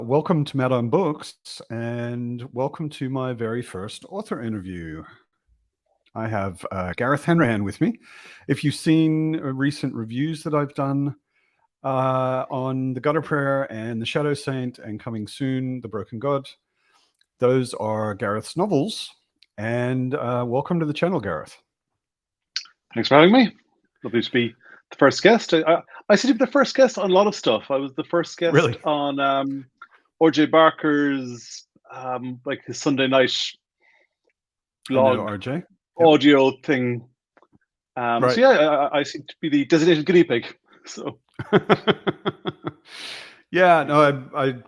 Welcome to Mad on Books, and welcome to my very first author interview. I have Gareth Hanrahan with me. If you've seen recent reviews that I've done on The Gutter Prayer and The Shadow Saint, and coming soon, The Broken God, those are Gareth's novels. And welcome to the channel, Gareth. Thanks for having me. Lovely to be the first guest. I seem to be the first guest on a lot of stuff. I was the first guest Really? on R.J. Barker's like his Sunday night blog RJ. audio thing. Right. So yeah, I seem to be the designated guinea pig. So Yeah, no,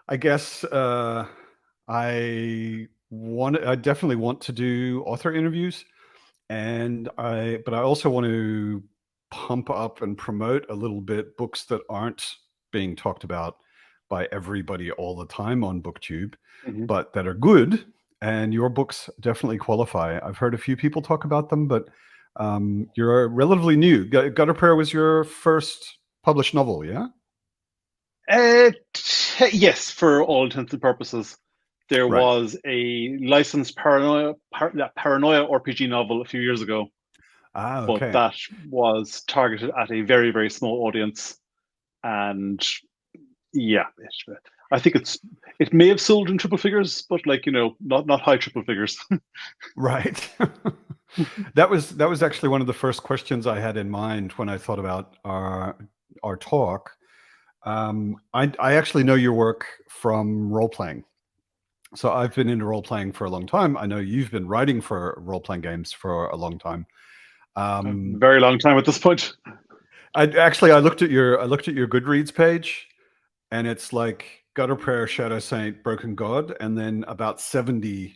I guess I definitely want to do author interviews, but I also want to pump up and promote a little bit books that aren't being talked about by everybody all the time on BookTube, but that are good. And your books definitely qualify. I've heard a few people talk about them, but you're relatively new. Gutter Prayer was your first published novel, yeah? yes, for all intents and purposes. There Right. was a licensed paranoia RPG novel a few years ago, but Okay. that was targeted at a very, very small audience. And yeah, I think it may have sold in triple figures, but not high triple figures. Right. That was actually one of the first questions I had in mind when I thought about our talk. I actually know your work from role playing. So I've been into role playing for a long time. I know you've been writing for role playing games for a long time. Very long time at this point. I looked at your Goodreads page, and it's like Gutter Prayer, Shadow Saint, Broken God, and then about 70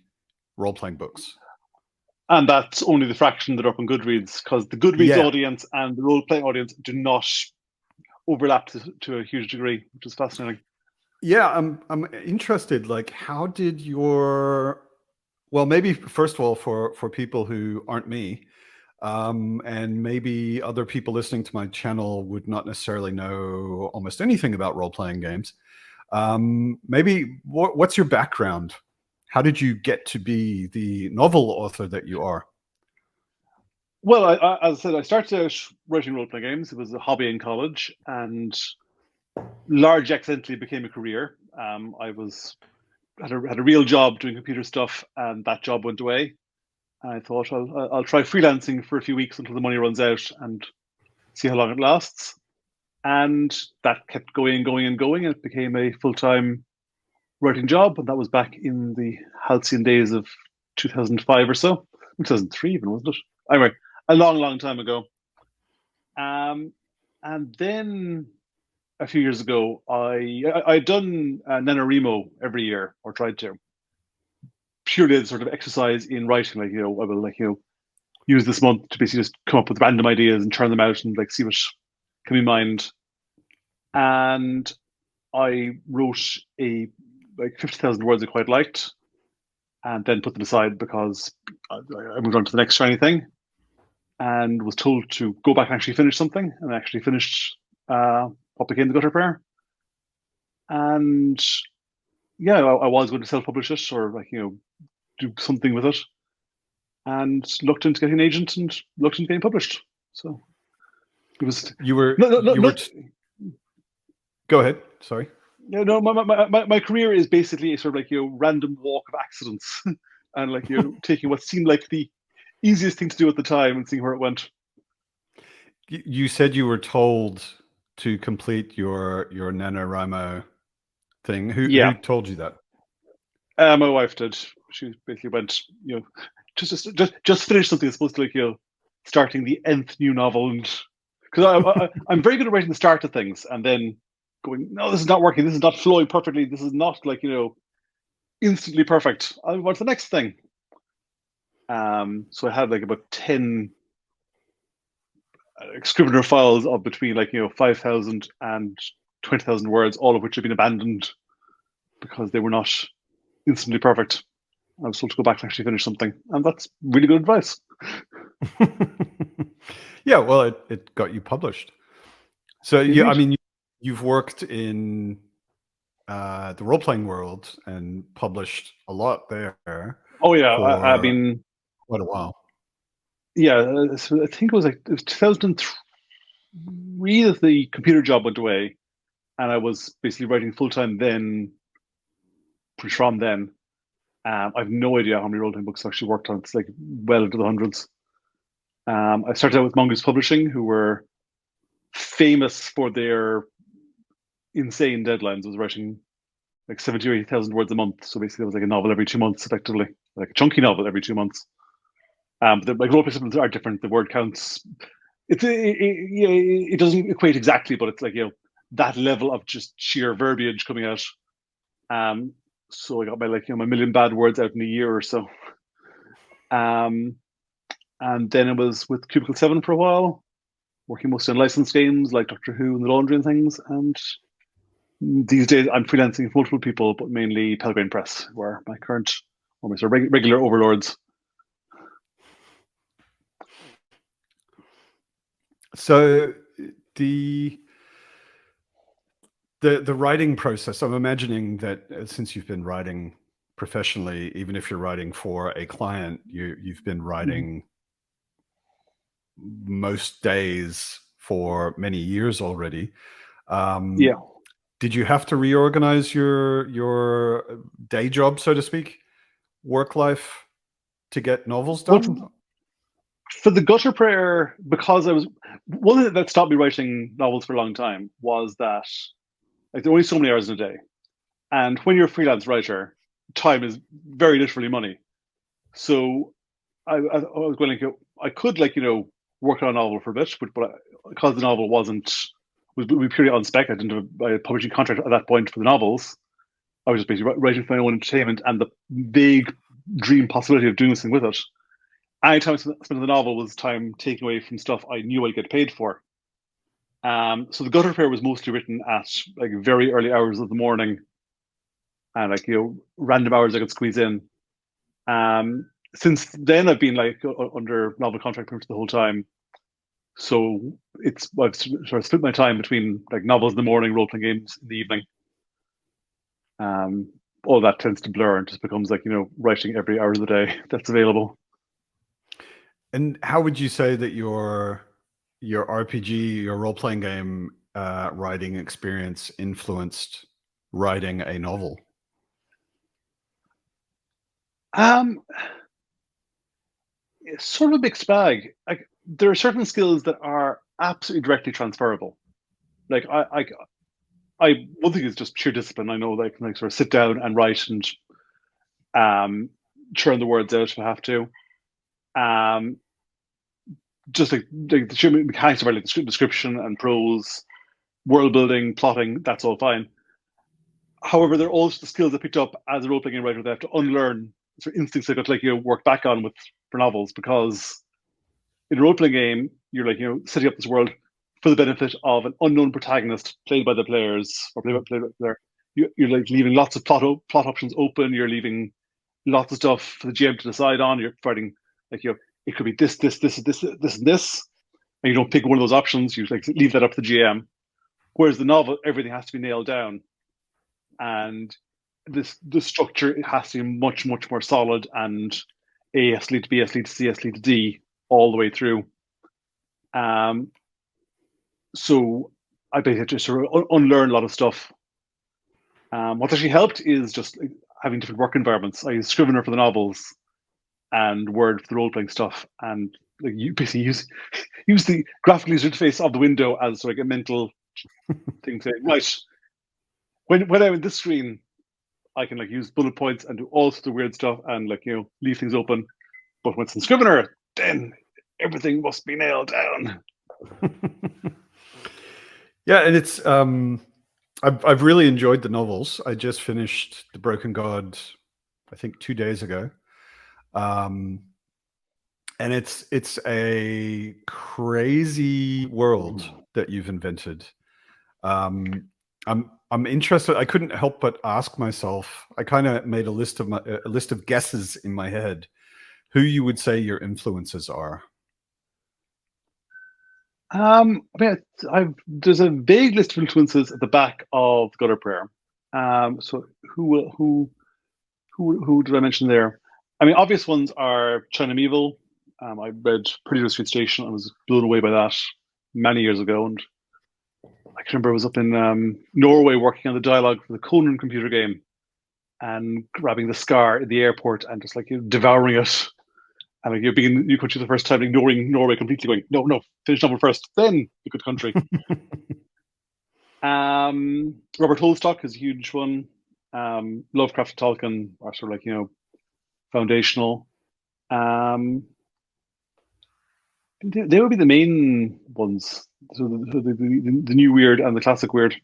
role playing books. And that's only the fraction that are up on Goodreads, because the Goodreads Yeah. audience and the role playing audience do not overlap to a huge degree, which is fascinating. Yeah, I'm interested. Like, how did well, maybe first of all, for people who aren't me, and maybe other people listening to my channel would not necessarily know almost anything about role-playing games. Maybe what's your background? How did you get to be the novel author that you are? Well, as I said, I started out writing role-playing games. It was a hobby in college, and largely accidentally became a career. I had a real job doing computer stuff, and that job went away. I thought I'll try freelancing for a few weeks until the money runs out and see how long it lasts. And that kept going, and going. And it became a full-time writing job, and that was back in the halcyon days of 2005 or so. 2003 even, wasn't it? Anyway, a long, long time ago. And then a few years ago, I'd done NaNoWriMo every year, or tried to, purely as sort of exercise in writing. Like, I will use this month to basically just come up with random ideas and turn them out and see what can be mined. And I wrote a 50,000 words I quite liked, and then put them aside because I moved on to the next shiny thing, and was told to go back and actually finish something, and I actually finished what became The Gutter Prayer. And yeah, I was going to self-publish it, or do something with it, and looked into getting an agent and looked into getting published. So it was Go ahead. Sorry. Yeah, no, my career is basically a sort of random walk of accidents, and taking what seemed like the easiest thing to do at the time and seeing where it went. You said you were told to complete your NaNoWriMo thing. Who told you that? My wife did. She basically went, just finish something that's supposed to starting the nth new novel, and because I'm very good at writing the start of things and then going, no, this is not working. This is not flowing perfectly. This is not instantly perfect. I want the next thing. So I had about 10 Scrivener files of between 5,000 and 20,000 words, all of which have been abandoned because they were not instantly perfect. I was told to go back and actually finish something, and that's really good advice. Yeah, well, it got you published. So yeah, I mean, you've worked in the role-playing world and published a lot there Oh yeah, I for mean, quite a while. yeah. So I think it was 2003 that the computer job went away, and I was basically writing full time then. From then, I've no idea how many role-playing books I actually worked on. It's like well into the hundreds. I started out with Mongoose Publishing, who were famous for their insane deadlines. I was writing like 70 or 80,000 words a month. So basically, it was like a novel every 2 months, effectively, like a chunky novel every 2 months. But like role play systems are different. The word counts. It doesn't equate exactly, but it's like that level of just sheer verbiage coming out. So I got my million bad words out in a year or so. And then it was with Cubicle 7 for a while, working mostly on licensed games like Doctor Who and The Laundry and things. And these days I'm freelancing for multiple people, but mainly Pelgrane Press, where my current, or my sort of regular overlords. So the writing process, I'm imagining that since you've been writing professionally, even if you're writing for a client, you've been writing most days for many years already. Yeah. Did you have to reorganize your day job, so to speak, work life, to get novels Well, done? for the Gutter Prayer, because I was one thing that stopped me writing novels for a long time was that like there are only so many hours in a day, and when you're a freelance writer, time is very literally money. So I was going to I could work on a novel for a bit, but because the novel was purely on spec, I didn't have a publishing contract at that point for the novels. I was just basically writing for my own entertainment and the big dream possibility of doing something with it. Any time I spent on the novel was time taken away from stuff I knew I'd get paid for. So the Gutter Fair was mostly written at like very early hours of the morning, and random hours I could squeeze in. Since then, I've been like under novel contract pretty much the whole time. So I've sort of split my time between like novels in the morning, role playing games in the evening. All that tends to blur and just becomes like writing every hour of the day that's available. And how would you say that your RPG, your role-playing game writing experience influenced writing a novel? It's sort of a mixed bag. Like there are certain skills that are absolutely directly transferable. Like one thing is just pure discipline. I know that I can like sort of sit down and write and churn the words out if I have to. Just like the sheer mechanics of like the description and prose, world building, plotting, that's all fine. However, there are also the skills I picked up as a role playing writer that I have to unlearn. Sort of instincts I got to work back on with for novels, because in a role playing game you're setting up this world for the benefit of an unknown protagonist played by the players or played by the player. You're like leaving lots of plot options open. You're leaving lots of stuff for the GM to decide on. You're providing it could be this, and this, and you don't pick one of those options. You like leave that up to the GM. Whereas the novel, everything has to be nailed down, and the structure has to be much more solid, and A has to lead to B, has to lead to C, has to lead to D all the way through. So I basically just sort of unlearn a lot of stuff. What's actually helped is just having different work environments. I use Scrivener for the novels and Word for the role playing stuff, and like you basically use the graphical user interface of the window as like a mental thing to say, right, when I'm in this screen, I can like use bullet points and do all sorts of weird stuff and leave things open. But when it's in Scrivener, then everything must be nailed down. Yeah, and it's I've really enjoyed the novels. I just finished The Broken God, I think 2 days ago. And it's a crazy world that you've invented. I'm interested. I couldn't help but ask myself. I kind of made a list of guesses in my head, who you would say your influences are. I mean, there's a vague list of influences at the back of the Gutter Prayer. So who did I mention there? I mean, obvious ones are China Evil. I read Pretty Little Street Station. I was blown away by that many years ago, and I can remember I was up in Norway working on the dialogue for the Conan computer game, and grabbing the Scar in the airport and just like devouring it. And like, being in a new country the first time, ignoring Norway completely, going, no, no, finish novel first, then the good country. Robert Holstock is a huge one. Lovecraft and Tolkien are sort of like, foundational. They would be the main ones. So the new weird and the classic weird.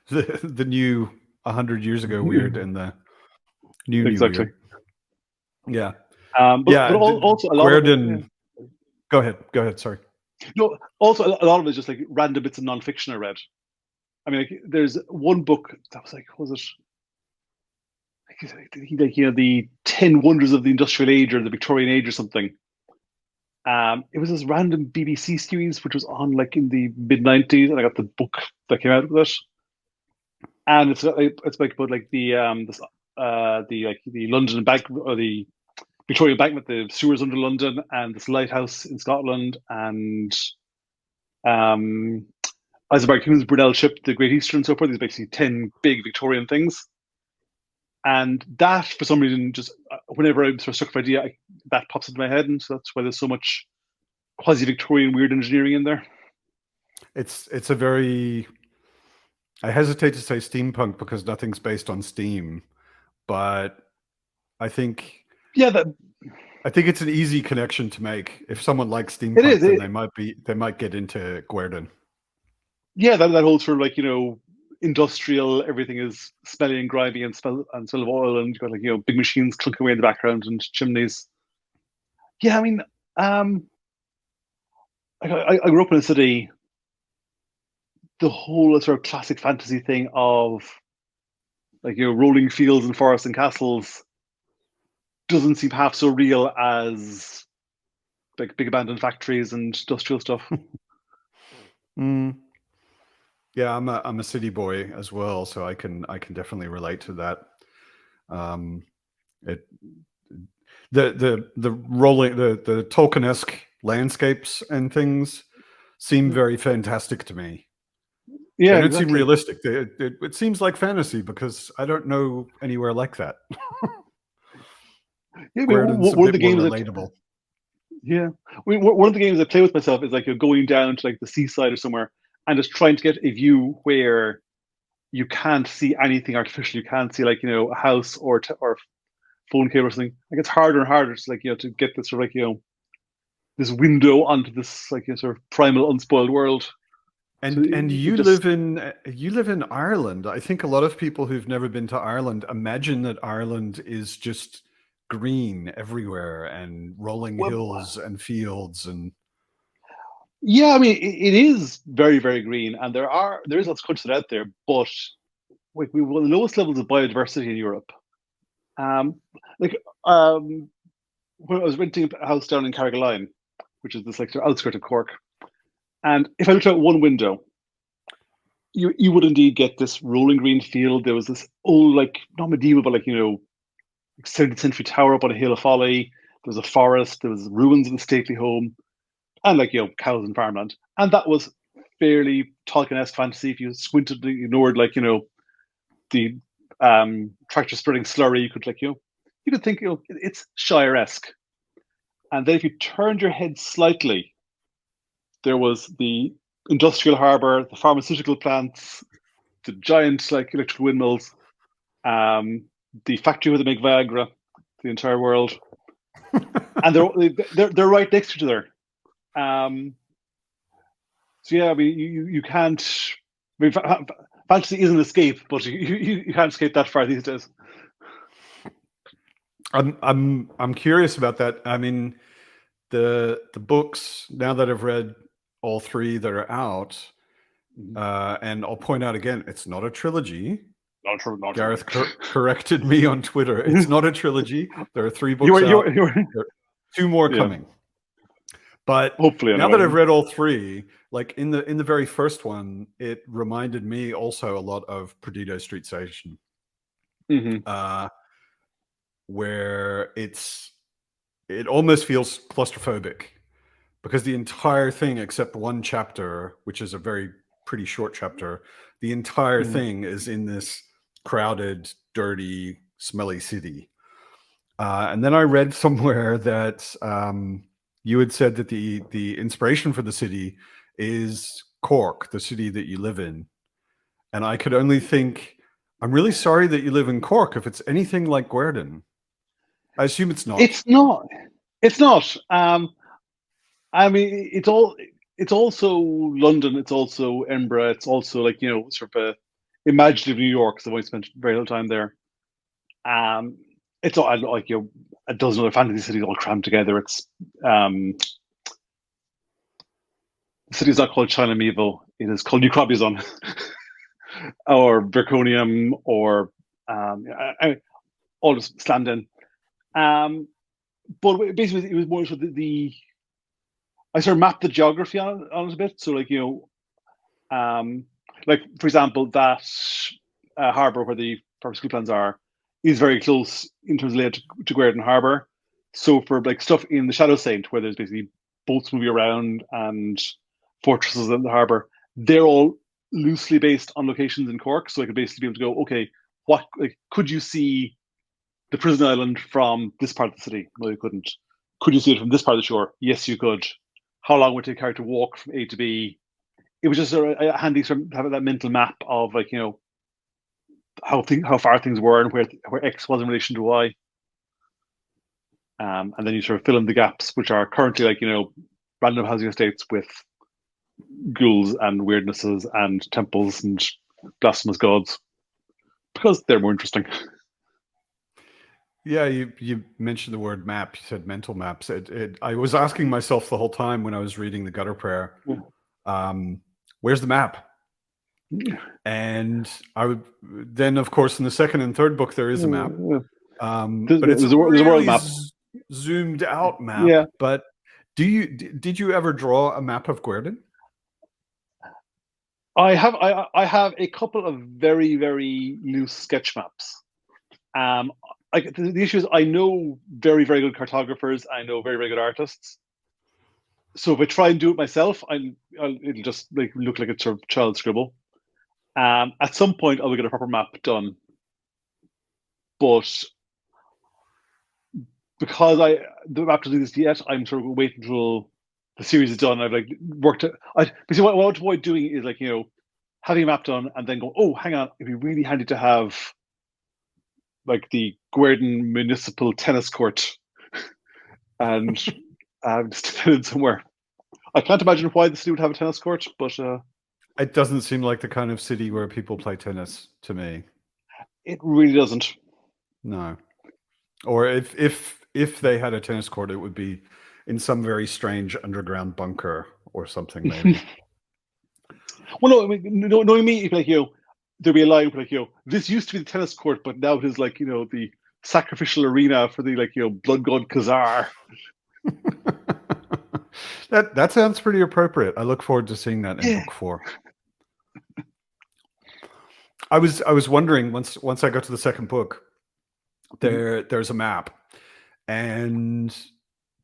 the new 100 years ago weird and the new Exactly. weird. Yeah. But also a lot Gwerden. of it, Go ahead. Sorry. No, also a lot of it is just like random bits of nonfiction I read. I mean, like, there's one book that was like, was it? Like, the 10 Wonders of the Industrial Age or the Victorian Age or something. It was this random BBC series which was on like in the mid-90s, and I got the book that came out with it. And it's like about like the London bank, or the Victoria Embankment, the sewers under London, and this lighthouse in Scotland, and Isambard King's Brunel ship, the Great Eastern, and so forth. These basically 10 big Victorian things. And that, for some reason, just whenever I'm sort of stuck with an idea, that pops into my head, and so that's why there's so much quasi-Victorian weird engineering in there. It's a very, I hesitate to say steampunk because nothing's based on steam, but I think it's an easy connection to make. If someone likes steampunk, then they might get into Gwerden. Yeah, that whole sort of like industrial, everything is smelly and grimy and smell of oil, and you've got like big machines clunking away in the background and chimneys. Yeah, I mean, I grew up in a city. The whole sort of classic fantasy thing of like rolling fields and forests and castles doesn't seem half so real as like big abandoned factories and industrial stuff. Yeah, I'm a city boy as well, so I can definitely relate to that. The rolling the Tolkien-esque landscapes and things seem very fantastic to me. Yeah, they don't seem realistic. It seems like fantasy because I don't know anywhere like that. Yeah, one of the games relatable. One of the games I play with myself is like going down to like the seaside or somewhere and just trying to get a view where you can't see anything artificial. You can't see like a house or phone cable or something. Like it's harder and harder to like to get this sort of like this window onto this like sort of primal unspoiled world. And you live in Ireland. I think a lot of people who've never been to Ireland imagine that Ireland is just green everywhere and rolling hills and fields and. Yeah, I mean it is very, very green, and there is lots of countries out there, but like we have one of the lowest levels of biodiversity in Europe. When I was renting a house down in Carrigaline, which is this like sort of outskirt of Cork, and if I looked out one window, you would indeed get this rolling green field. There was this old, like not medieval, but like 17th century tower up on a hill of Folly. There was a forest. There was ruins of the stately home, and like cows and farmland. And that was fairly Tolkien-esque fantasy. If you squinted, ignored like the tractor spreading slurry, you could like you could think it's Shire-esque. And then if you turned your head slightly, there was the industrial harbour, the pharmaceutical plants, the giant like electrical windmills, the factory where they make Viagra, the entire world, and they're right next to each other. So yeah, I mean you can't. I mean, fantasy is an escape, but you can't escape that far these days. I'm curious about that. I mean, the books, now that I've read all 3 that are out, and I'll point out again, it's not a trilogy. Not Gareth corrected me on Twitter. It's not a trilogy. There are 3 books out. 2 more coming. But Hopefully, now that anyway. I've read all three, like in the very first one, it reminded me also a lot of Perdido Street Station, Hmm. where it almost feels claustrophobic because the entire thing, except one chapter, which is a very pretty short chapter, the entire Hmm. thing is in this crowded, dirty, smelly city. And then I read somewhere that you had said that the inspiration for the city is Cork, the city that you live in. And I could only think, I'm really sorry that you live in Cork if it's anything like Gwerden. I assume it's not. It's not. It's not. I mean, It's also London. It's also Edinburgh. It's also like sort of a imaginative New York. Because I've only spent very little time there. Um, it's all like a dozen other fantasy cities all crammed together. It's the city's not called China Mevo. It is called New Crobbizon or Vericonium or all just slammed in. Um, but basically, it was more sort of the I sort of mapped the geography on it a bit. So like for example, that harbour where the pharmaceutical plants are is very close in terms of layout to Gwerden Harbour. So for like stuff in the Shadow Saint, where there's basically boats moving around and fortresses in the harbour, they're all loosely based on locations in Cork. So I could basically be able to go, okay, what like could you see the prison island from this part of the city? No, you couldn't. Could you see it from this part of the shore? Yes, you could. How long would it take a character to walk from A to B? It was just a handy sort of have that mental map of like how far things were and where X was in relation to Y. And then you sort of fill in the gaps, which are currently like random housing estates with ghouls and weirdnesses and temples and blasphemous gods because they're more interesting. Yeah, you mentioned the word map. You said mental maps. I was asking myself the whole time when I was reading the Gutter Prayer, um, where's the map? And I would then, of course, in the second and third book there is a map, but it's a There's a world really map. zoomed out map. Yeah, But did you ever draw a map of Gwerden? I have a couple of very very loose sketch maps. Um, the issue is I know very very good cartographers. I know very very good artists. So if I try and do it myself, it'll just like look like a sort of child scribble. At some point, I will get a proper map done, but because I the map to do this yet, I'm sort of waiting until the series is done. I've like worked. Basically what I want to avoid doing is like having a map done and then go, oh, hang on, it'd be really handy to have like the Gwerden Municipal Tennis Court and just it somewhere. I can't imagine why the city would have a tennis court, but It doesn't seem like the kind of city where people play tennis to me. it really doesn't. No. Or if they had a tennis court, it would be in some very strange underground bunker or something, maybe. Well, no, I mean, knowing me, if like there'd be a line where, like this used to be the tennis court, but now it is like the sacrificial arena for the like blood god Khazar. That sounds pretty appropriate. I look forward to seeing that in book 4. I was wondering once I got to the second book, there's a map, and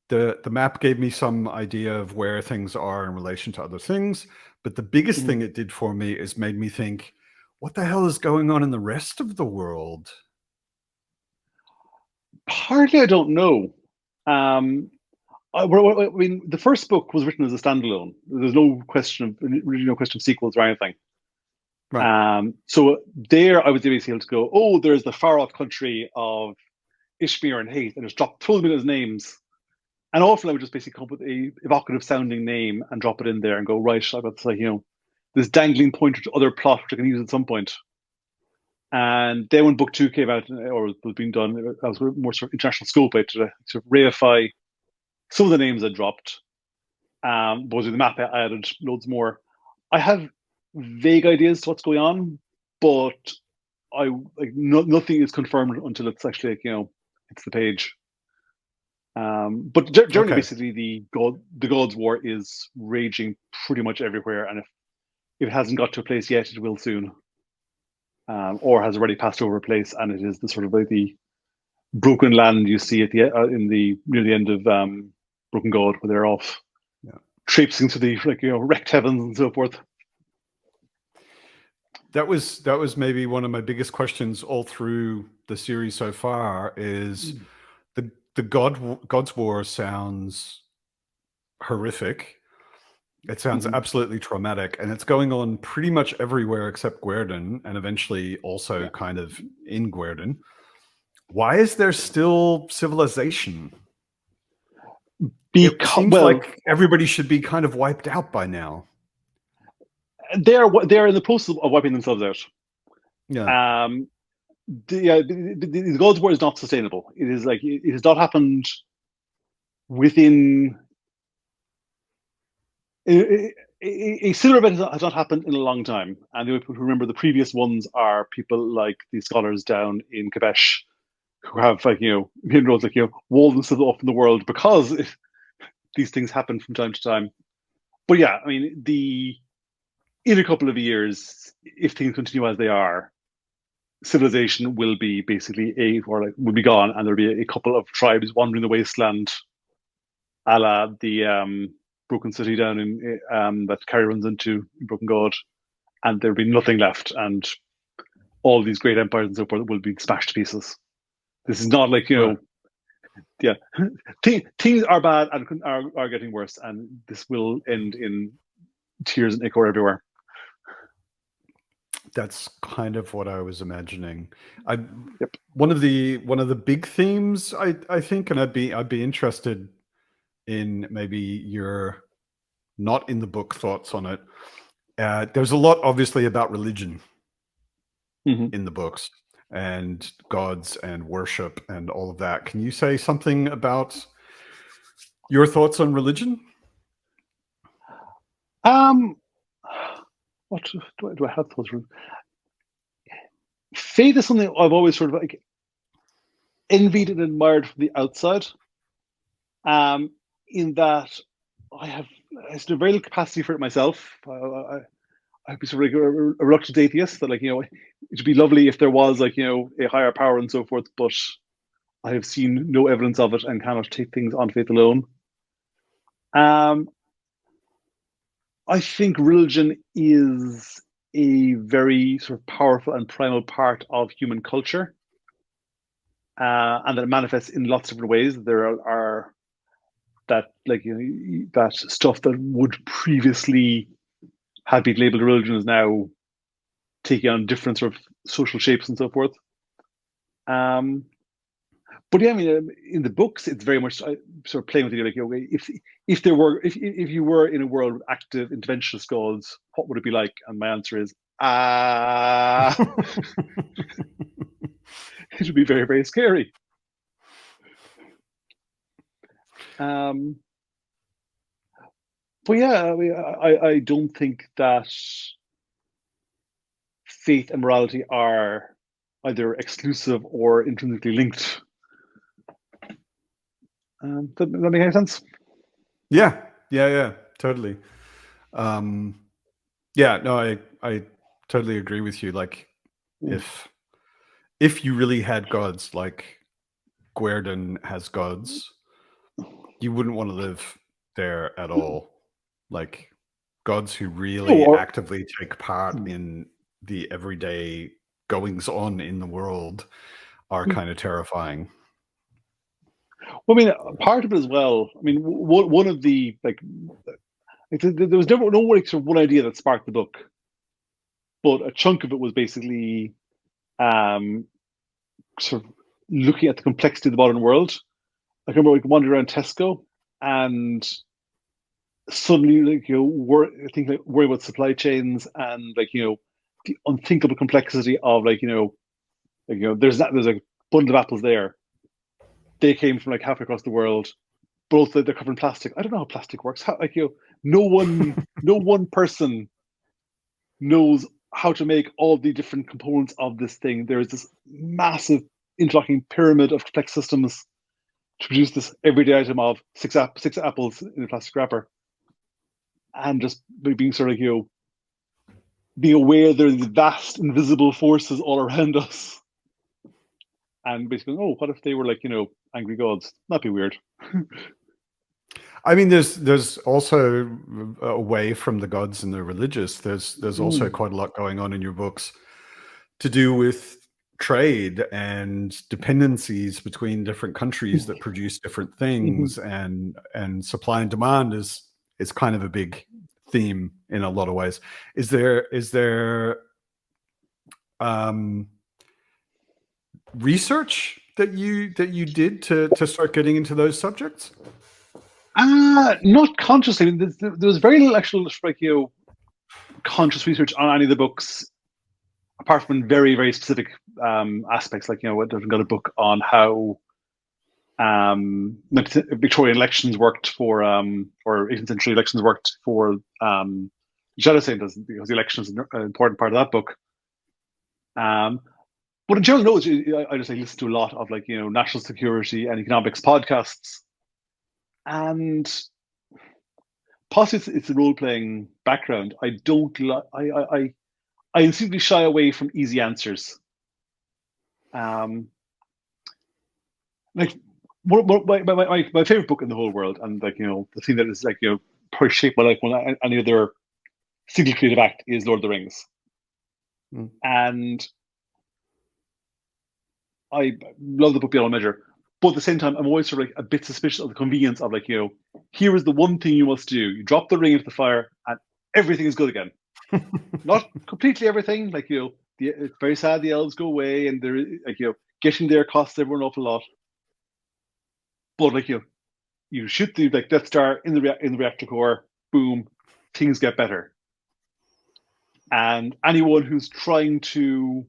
the map gave me some idea of where things are in relation to other things. But the biggest thing it did for me is made me think, what the hell is going on in the rest of the world? Partly, I don't know. Um, I mean, the first book was written as a standalone. There's no question of really no question of sequels or anything. Right. So there, I was basically able to go, oh, there's the far off country of Ishmir and Haith, and just throw them in as names. And often I would just basically come up with a evocative sounding name and drop it in there and go, right, I've got this, like, this dangling pointer to other plot which I can use at some point. And then when book 2 came out or was being done, I was more sort of international scope to sort of reify some of the names I dropped. But with the map, I added loads more. I have vague ideas to what's going on, but nothing is confirmed until it's actually like, it's the page. But generally, Okay. basically, the God's War is raging pretty much everywhere, and if it hasn't got to a place yet, it will soon, or has already passed over a place, and it is the sort of like the broken land you see at the in the near the end of Broken God, where they're off Yeah. traipsing to the wrecked heavens and so forth. That was maybe one of my biggest questions all through the series so far is the God's War sounds horrific. It sounds absolutely traumatic, and it's going on pretty much everywhere except Gwerden, and eventually also kind of in Gwerden. Why is there still civilization? It seems like everybody should be kind of wiped out by now. They're in the process of wiping themselves out. Yeah. The God's War is not sustainable. It is like it has not happened within a similar event has not happened in a long time. And the people who remember the previous ones are people like the scholars down in Quebec who have inroads walled themselves off in the world because these things happen from time to time. But yeah, I mean in a couple of years, if things continue as they are, civilization will be basically will be gone, and there'll be a couple of tribes wandering the wasteland, a la the Broken City down in that Carrie runs into in Broken God, and there'll be nothing left, and all these great empires and so forth will be smashed to pieces. This is not like Right. yeah, things are bad and are getting worse, and this will end in tears and ichor everywhere. That's kind of what I was imagining. One of the big themes I think, and I'd be interested in maybe your not in the book thoughts on it. There's a lot obviously about religion in the books and gods and worship and all of that. Can you say something about your thoughts on religion? What do I have thoughts on? Faith is something I've always sort of like envied and admired from the outside. In that I have a very little capacity for it myself. I'd be sort of like a reluctant atheist that it'd be lovely if there was a higher power and so forth, but I have seen no evidence of it and cannot take things on faith alone. I think religion is a very sort of powerful and primal part of human culture, and that it manifests in lots of different ways. There are that that stuff that would previously have been labeled religion is now taking on different sort of social shapes and so forth. But yeah, I mean, in the books, it's very much sort of playing with the idea, if you were in a world with active interventionist gods, what would it be like? And my answer is, it would be very, very scary. But yeah, I mean, I don't think that faith and morality are either exclusive or intrinsically linked. Does that make any sense? Yeah, totally. Yeah, no, I totally agree with you. Like, if you really had gods, like Gwerden has gods, you wouldn't want to live there at all. Like, gods who really actively take part in the everyday goings on in the world are kind of terrifying. Well, I mean, part of it as well. I mean, one of the there was never sort of one idea that sparked the book, but a chunk of it was basically sort of looking at the complexity of the modern world. I remember we wandered around Tesco and suddenly worrying about supply chains and the unthinkable complexity of there's a bundle of apples there. They came from halfway across the world. Both they're covered in plastic. I don't know how plastic works. How no one person knows how to make all the different components of this thing. There is this massive interlocking pyramid of complex systems, to produce this everyday item of six apples in a plastic wrapper, and just being sort of being aware there's vast invisible forces all around us, and basically, oh, what if they were like angry gods? That'd be weird. I mean, there's also away from the gods and the religious. There's also quite a lot going on in your books to do with trade and dependencies between different countries that produce different things, and supply and demand is kind of a big theme in a lot of ways. Is there research that you did to start getting into those subjects? Not consciously. There was very little actual conscious research on any of the books, apart from very, very specific aspects. Like, I've got a book on how Victorian elections worked for, or 18th century elections worked for Shadow Saint, because the election is an important part of that book. But in general, no, I just listen to a lot of national security and economics podcasts, and possibly it's a role-playing background. I don't I instinctively shy away from easy answers. Like my favorite book in the whole world, and the thing that is probably shaped my life more than any other single creative act, is Lord of the Rings. And I love the book beyond measure, but at the same time, I'm always sort of a bit suspicious of the convenience of here is the one thing you must do: you drop the ring into the fire, and everything is good again. Not completely everything. It's very sad the elves go away, and there getting there costs everyone an awful lot. But you shoot the Death Star in the reactor core, boom, things get better. And anyone who's trying to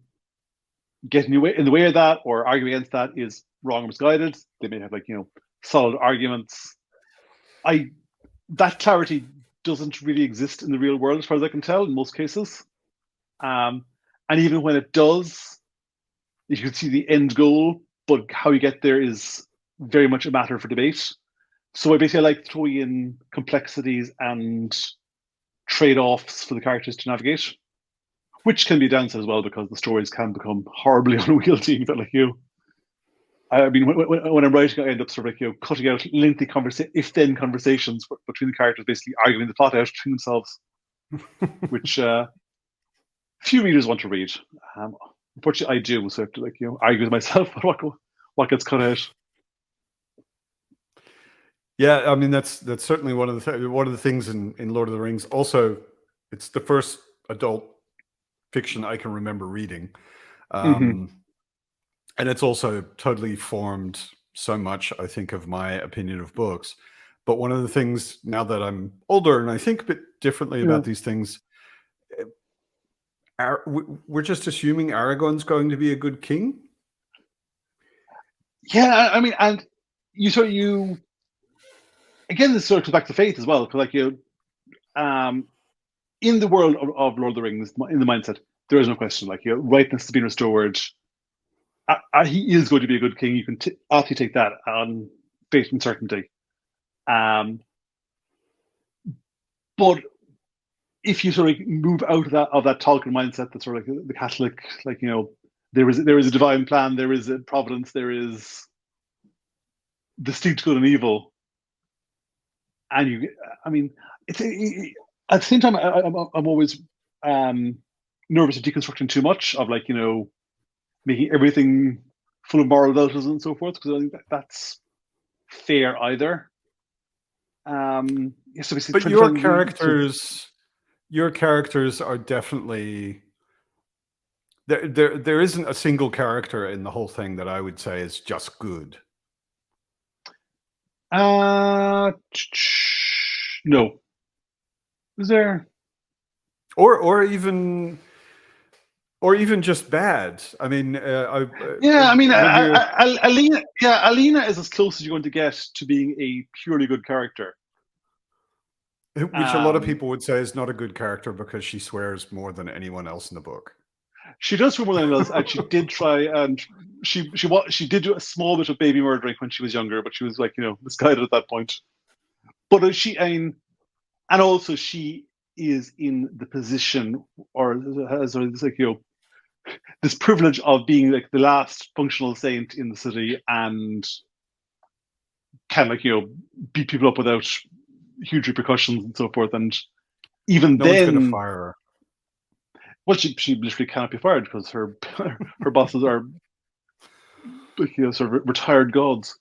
get in the way of that or argue against that is wrong or misguided. They may have solid arguments. That clarity doesn't really exist in the real world, as far as I can tell, in most cases. And even when it does, you can see the end goal, but how you get there is very much a matter for debate. So I basically like throwing in complexities and trade-offs for the characters to navigate, which can be a downside as well, because the stories can become horribly unwieldy. But I mean, when I'm writing, I end up sort of cutting out lengthy if-then conversations between the characters, basically arguing the plot out between themselves, which few readers want to read. Unfortunately, I do, so I have to argue with myself what gets cut out. Yeah, I mean that's certainly one of the things in Lord of the Rings. Also, it's the first adult fiction I can remember reading, and it's also totally formed so much, I think, of my opinion of books. But one of the things, now that I'm older and I think a bit differently about these things, we're just assuming Aragorn's going to be a good king. Yeah, I mean, and you again, this sort of comes back to faith as well, because in the world of Lord of the Rings, in the mindset, there is no question. Rightness has been restored. He is going to be a good king. You can absolutely take that on faith and certainty. But if you sort of move out of that Tolkien mindset, that's sort of the Catholic, there is a divine plan, there is a providence, there is distinct good and evil, and it's at the same time, I'm always nervous of deconstructing too much of making everything full of moral relativism and so forth, because I think that's fair either. But your characters are definitely there isn't a single character in the whole thing that I would say is just good. No. Is there? Or even just bad. I mean, Alina. Yeah, Alina is as close as you're going to get to being a purely good character. Which a lot of people would say is not a good character because she swears more than anyone else in the book. She does swear more than anyone else, and she did try and she did do a small bit of baby murdering when she was younger, but she was like misguided at that point. But and also she is in the position, or has like this privilege of being like the last functional saint in the city, and can beat people up without huge repercussions and so forth. And even No one's going to then, fire her. well, she literally cannot be fired because her her bosses are sort of retired gods.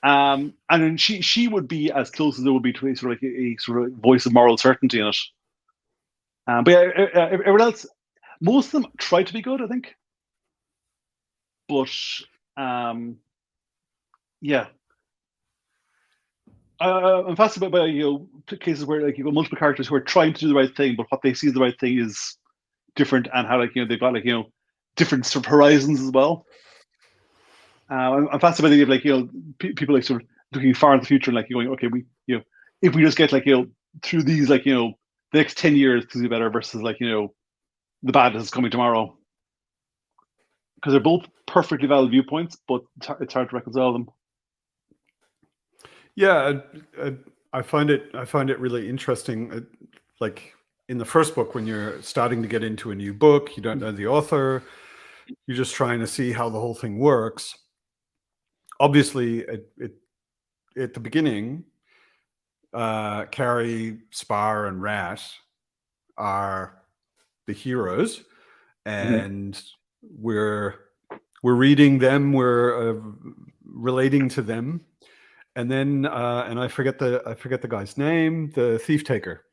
And then she would be as close as it would be to a sort of like a sort of voice of moral certainty in it. But yeah, everyone else, most of them try to be good, I think. But yeah, I'm fascinated by cases where like you've got multiple characters who are trying to do the right thing, but what they see as the right thing is different, and how they've got different sort of horizons as well. I'm fascinated by people like sort of looking far in the future and like going, okay, we if we just get like through these the next 10 years to do better versus like the badness is coming tomorrow, because they're both perfectly valid viewpoints, but it's hard to reconcile them. Yeah, I find it really interesting. Like in the first book, when you're starting to get into a new book, you don't know the author, you're just trying to see how the whole thing works. Obviously, at the beginning, Carrie, Spar, and Rat are the heroes, and we're reading them, we're relating to them, and then and I forget the guy's name, the thief taker.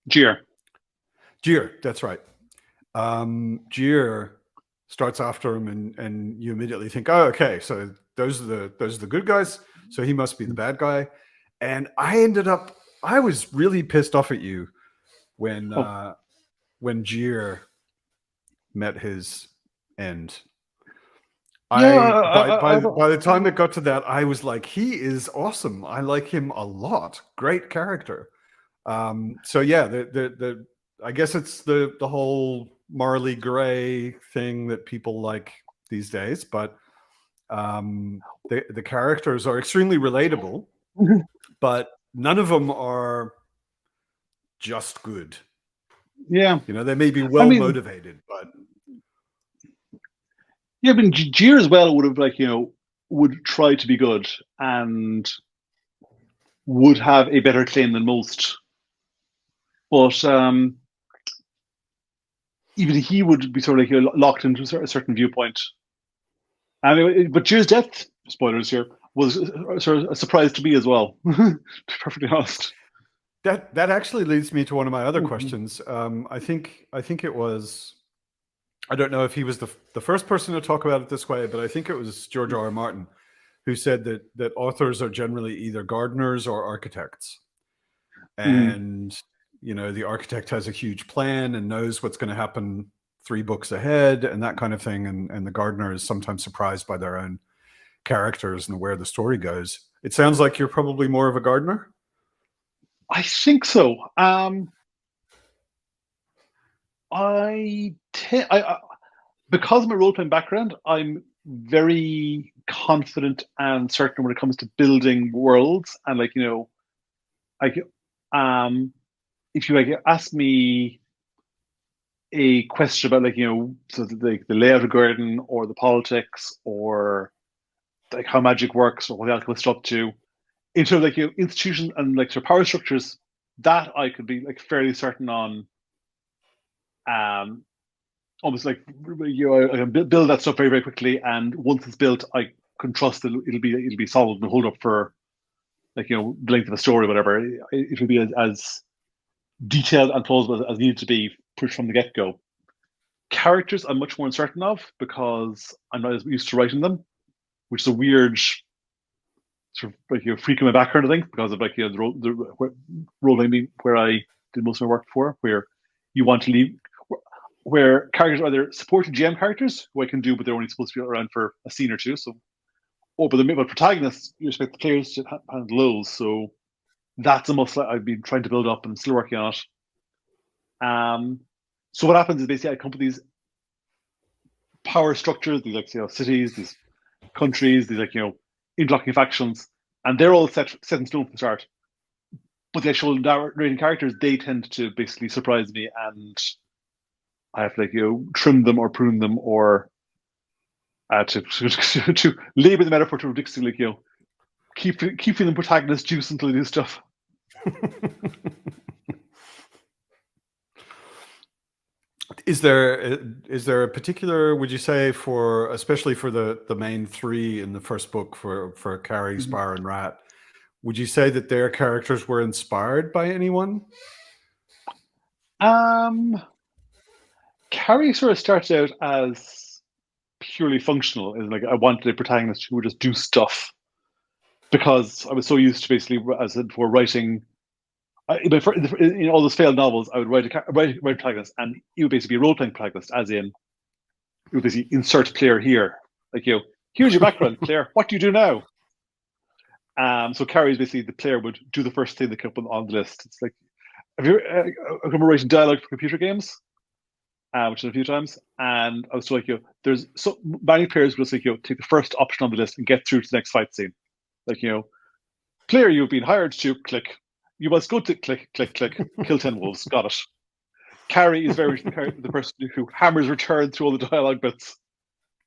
Jeer, that's right. Jeer starts after him, and you immediately think, oh, okay, so those are the good guys, so he must be the bad guy. And I was really pissed off at you when Jeer met his end. By the time it got to that, I was like, he is awesome. I like him a lot. Great character. So yeah, the I guess it's the whole morally gray thing that people like these days, but the characters are extremely relatable, but none of them are just good. Yeah, they may be well motivated, but yeah, but Jeer as well would have would try to be good and would have a better claim than most, but even he would be sort of like locked into a certain viewpoint. But Jeer's death, spoilers here, was sort of a surprise to me as well. To be perfectly honest. That actually leads me to one of my other questions. I think it was, I don't know if he was the first person to talk about it this way, but I think it was George R. R. Martin who said that authors are generally either gardeners or architects. And the architect has a huge plan and knows what's going to happen 3 books ahead and that kind of thing, and the gardener is sometimes surprised by their own characters and where the story goes. It sounds like you're probably more of a gardener. I think so. Because of my role-playing background, I'm very confident and certain when it comes to building worlds. And if you ask me a question about so the layout of Gwerden or the politics or like how magic works or what the alchemist up to, in terms of institutions and sort of power structures, that I could be fairly certain on. Almost I can build that stuff very, very quickly, and once it's built, I can trust that it'll be solid and hold up for the length of a story, whatever. It will be as detailed and plausible as needed to be pushed from the get go. Characters I'm much more uncertain of because I'm not as used to writing them, which is a weird sort of freak in my background, I think, because of the role where I did most of my work before, where you want to leave, where characters are either supporting GM characters who I can do, but they're only supposed to be around for a scene or two. So, but protagonists, you expect the players to handle those. So that's a muscle I've been trying to build up and still working on it. So what happens is basically I come up with these power structures, these like cities, these countries, these like interlocking factions, and they're all set in stone from the start. But the actual narrating characters, they tend to basically surprise me, and I have to trim them or prune them or to labor the metaphor to ridiculously keep feeding them protagonist juice until they do stuff. Is there a particular, would you say, especially for the main three in the first book, for Carrie, Spar, and Rat, would you say that their characters were inspired by anyone? Carrie sort of started out as purely functional, as like I wanted a protagonist who would just do stuff, because I was so used to basically, as I said before, writing. In all those failed novels, I would write a protagonist, and he would basically be a role-playing protagonist, as in, it would basically insert player here, like here's your background, player. What do you do now? So Carrie is basically the player would do the first thing that came up on the list. It's like, have you I remember writing dialogue for computer games, which is a few times, and I was so like, there's so many players would just like take the first option on the list and get through to the next fight scene, like player, you've been hired to click. You must go to click, click, click, kill 10 wolves. Got it. Carrie is very much the person who hammers return through all the dialogue bits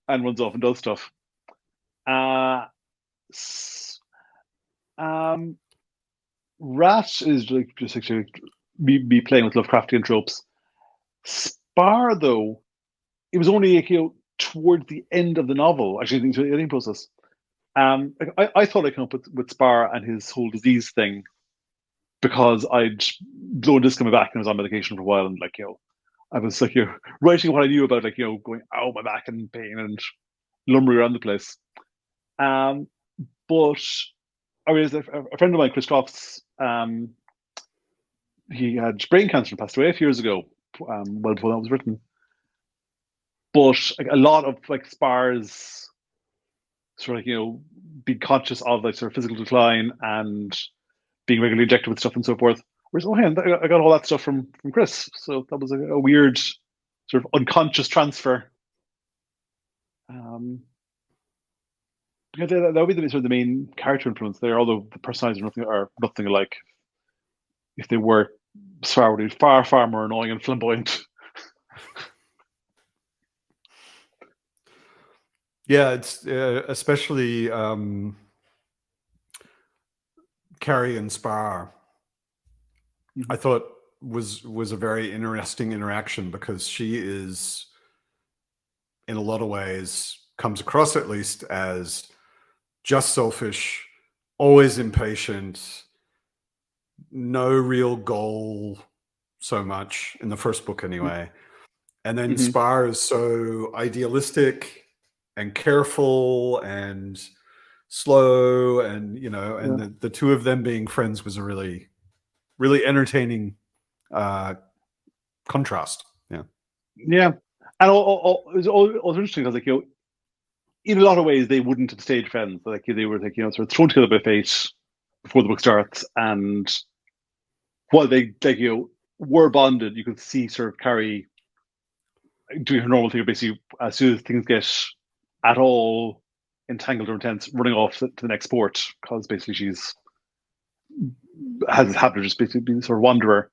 and runs off and does stuff. Rat is like just actually me playing with Lovecraftian tropes. Spar, though, it was only toward the end of the novel, actually, the editing process. I thought I'd come up with Spar and his whole disease thing, because I'd blown disc on my back and I was on medication for a while, and I was like writing what I knew about going, ow, my back and pain and lumbering around the place. But I mean, a friend of mine, Chris Crofts, he had brain cancer and passed away a few years ago, well before that was written. But a lot of Spar's sort of being conscious of sort of physical decline and being regularly injected with stuff and so forth. Whereas, I got all that stuff from Chris, so that was a weird sort of unconscious transfer. That would be the sort of the main character influence there. Although the personages are nothing alike. If they were, Spar would be far, far more annoying and flamboyant. Yeah, it's especially Carrie and Spar. I thought was a very interesting interaction, because she is, in a lot of ways, comes across at least as just selfish, always impatient, no real goal so much in the first book anyway. And then Spar is so idealistic and careful and slow, and the two of them being friends was a really, really entertaining contrast. Yeah, and it was also interesting because in a lot of ways they wouldn't have stayed friends. They were sort of thrown together by fate before the book starts, and while they were bonded, you could see sort of Carrie doing her normal thing, basically as soon as things get at all entangled or intense, running off to the next port, because basically she's has this habit of just basically being sort of wanderer,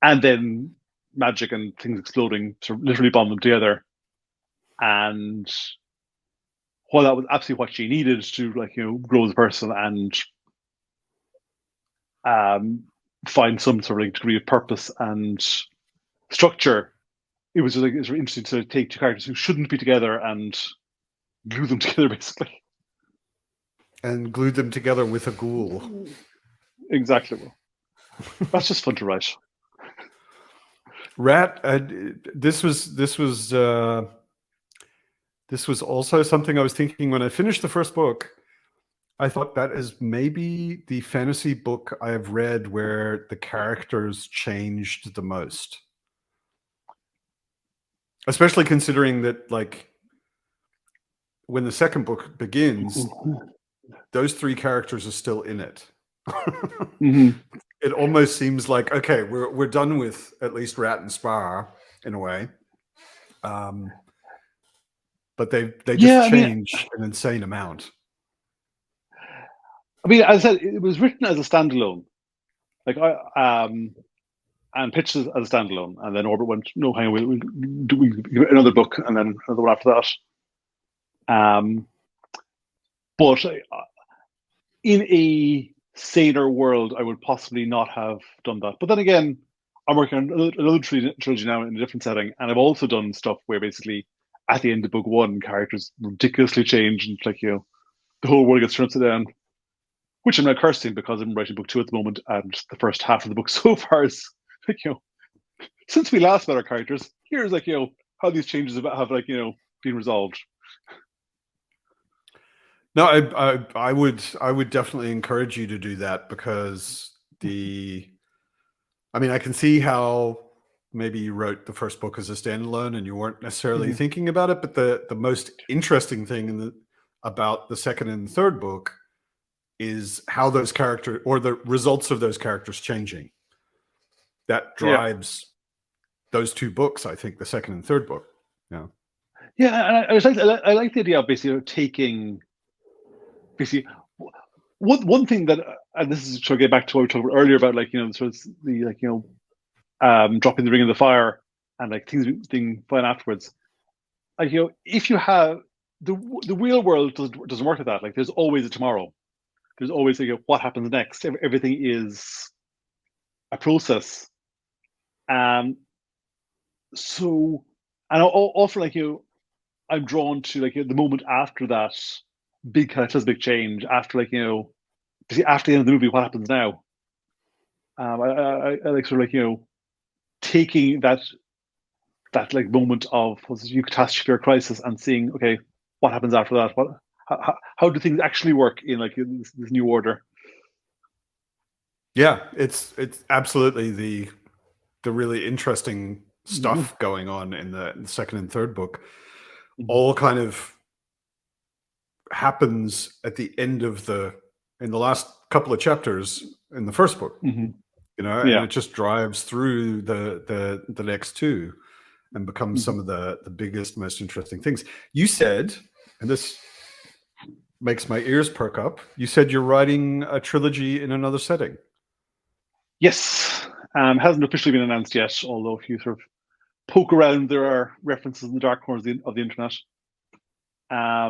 and then magic and things exploding sort of literally bond them together. And while that was absolutely what she needed to grow as a person and find some sort of degree of purpose and structure, it was just it's really interesting to take two characters who shouldn't be together and glue them together, basically. And glued them together with a ghoul. Exactly. Well, that's just fun to write. Rat, this was also something I was thinking when I finished the first book. I thought that is maybe the fantasy book I have read where the characters changed the most. Especially considering that, when the second book begins, those three characters are still in it. It almost seems like, okay, we're done with at least Rat and Spar in a way. but they just Yeah, change an insane amount. as I said, it was written as a standalone. Like and pitched as a standalone, and then Orbit went, "No, hang on, we'll do another book, and then another one after that." But in a saner world, I would possibly not have done that. But then again, I'm working on another trilogy now in a different setting, and I've also done stuff where basically at the end of book one, characters ridiculously change, and the whole world gets turned upside down. Which I'm not cursing because I'm writing book two at the moment, and the first half of the book so far is since we last met our characters, here's how these changes have been resolved. No, I would definitely encourage you to do that, because I can see how maybe you wrote the first book as a standalone and you weren't necessarily thinking about it, but the most interesting thing about the second and third book is how those characters, or the results of those characters, changing. That drives those two books, I think, the second and third book. Yeah. Yeah, and I like the idea of basically taking one thing that, and this is to get back to what we talked about earlier about sort of the dropping the ring in the fire and things being fine afterwards. If you have the real world doesn't work like that. There's always a tomorrow. There's always what happens next. Everything is a process. So, and often I'm drawn to the moment after that big cataclysmic change, after after the end of the movie, what happens now? I like sort of taking that moment of catastrophe or crisis and seeing, okay, what happens after that? How do things actually work in this new order? Yeah, it's absolutely the really interesting stuff going on in the second and third book. All kind of happens at the end of in the last couple of chapters in the first book, and it just drives through the next two and becomes some of the biggest, most interesting things. You said, and this makes my ears perk up, you said you're writing a trilogy in another setting. Yes. Hasn't officially been announced yet, although if you sort of poke around, there are references in the dark corners of the internet. I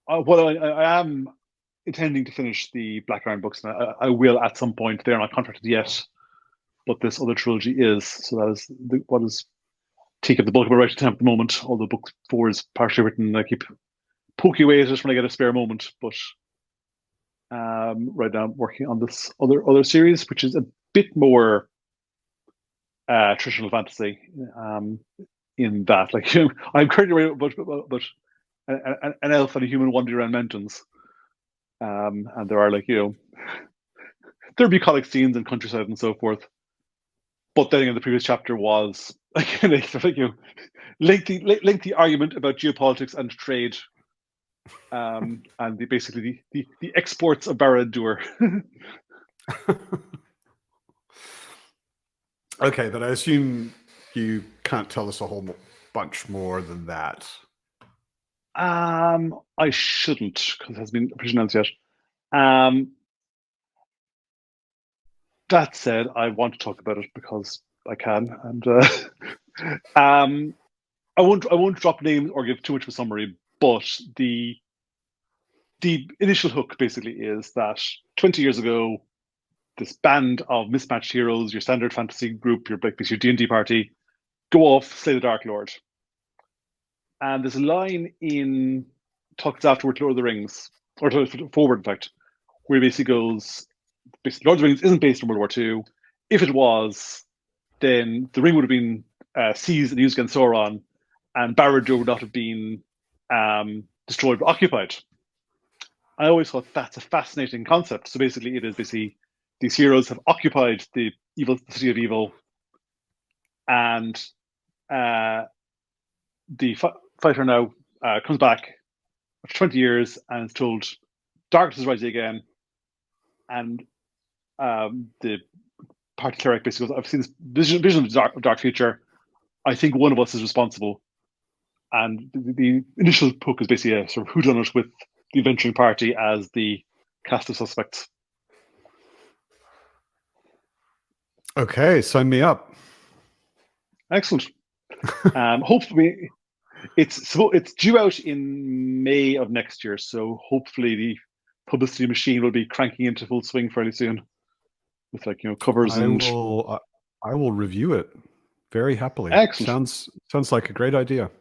am intending to finish the Black Iron books, and I will at some point. They're not contracted yet, but this other trilogy is. So that is what is taking up the bulk of my writing time at the moment. Although book four is partially written, I keep poking away at it when I get a spare moment. But right now I'm working on this other series, which is a bit more traditional fantasy. In that, I'm currently writing about an elf and a human wandering around mountains, and there are there are bucolic scenes and countryside and so forth. But then in the previous chapter was lengthy argument about geopolitics and trade, and basically the exports of Barad-dûr. Okay, but I assume you can't tell us a whole bunch more than that. I shouldn't, because it hasn't been announced yet. That said, I want to talk about it because I can, and I won't drop names or give too much of a summary. But the initial hook basically is that 20 years ago, this band of mismatched heroes, your standard fantasy group, your D&D party, go off, slay the Dark Lord. And there's a line in Talks Afterward, Lord of the Rings, or forward, in fact, where he basically goes, Lord of the Rings isn't based on World War II. If it was, then the ring would have been seized and used against Sauron, and Barad-dûr would not have been destroyed but occupied. I always thought that's a fascinating concept. So basically, it is these heroes have occupied the city of evil, and the fighter now comes back after 20 years and is told darkness is rising again, and the party cleric basically goes, I've seen this vision of the dark future. I think one of us is responsible. And the initial book is basically a sort of whodunit with the adventuring party as the cast of suspects. Okay, sign me up. Excellent. Hopefully, it's due out in May of next year, so hopefully the publicity machine will be cranking into full swing fairly soon, with covers and. I will review it very happily. Excellent. Sounds like a great idea.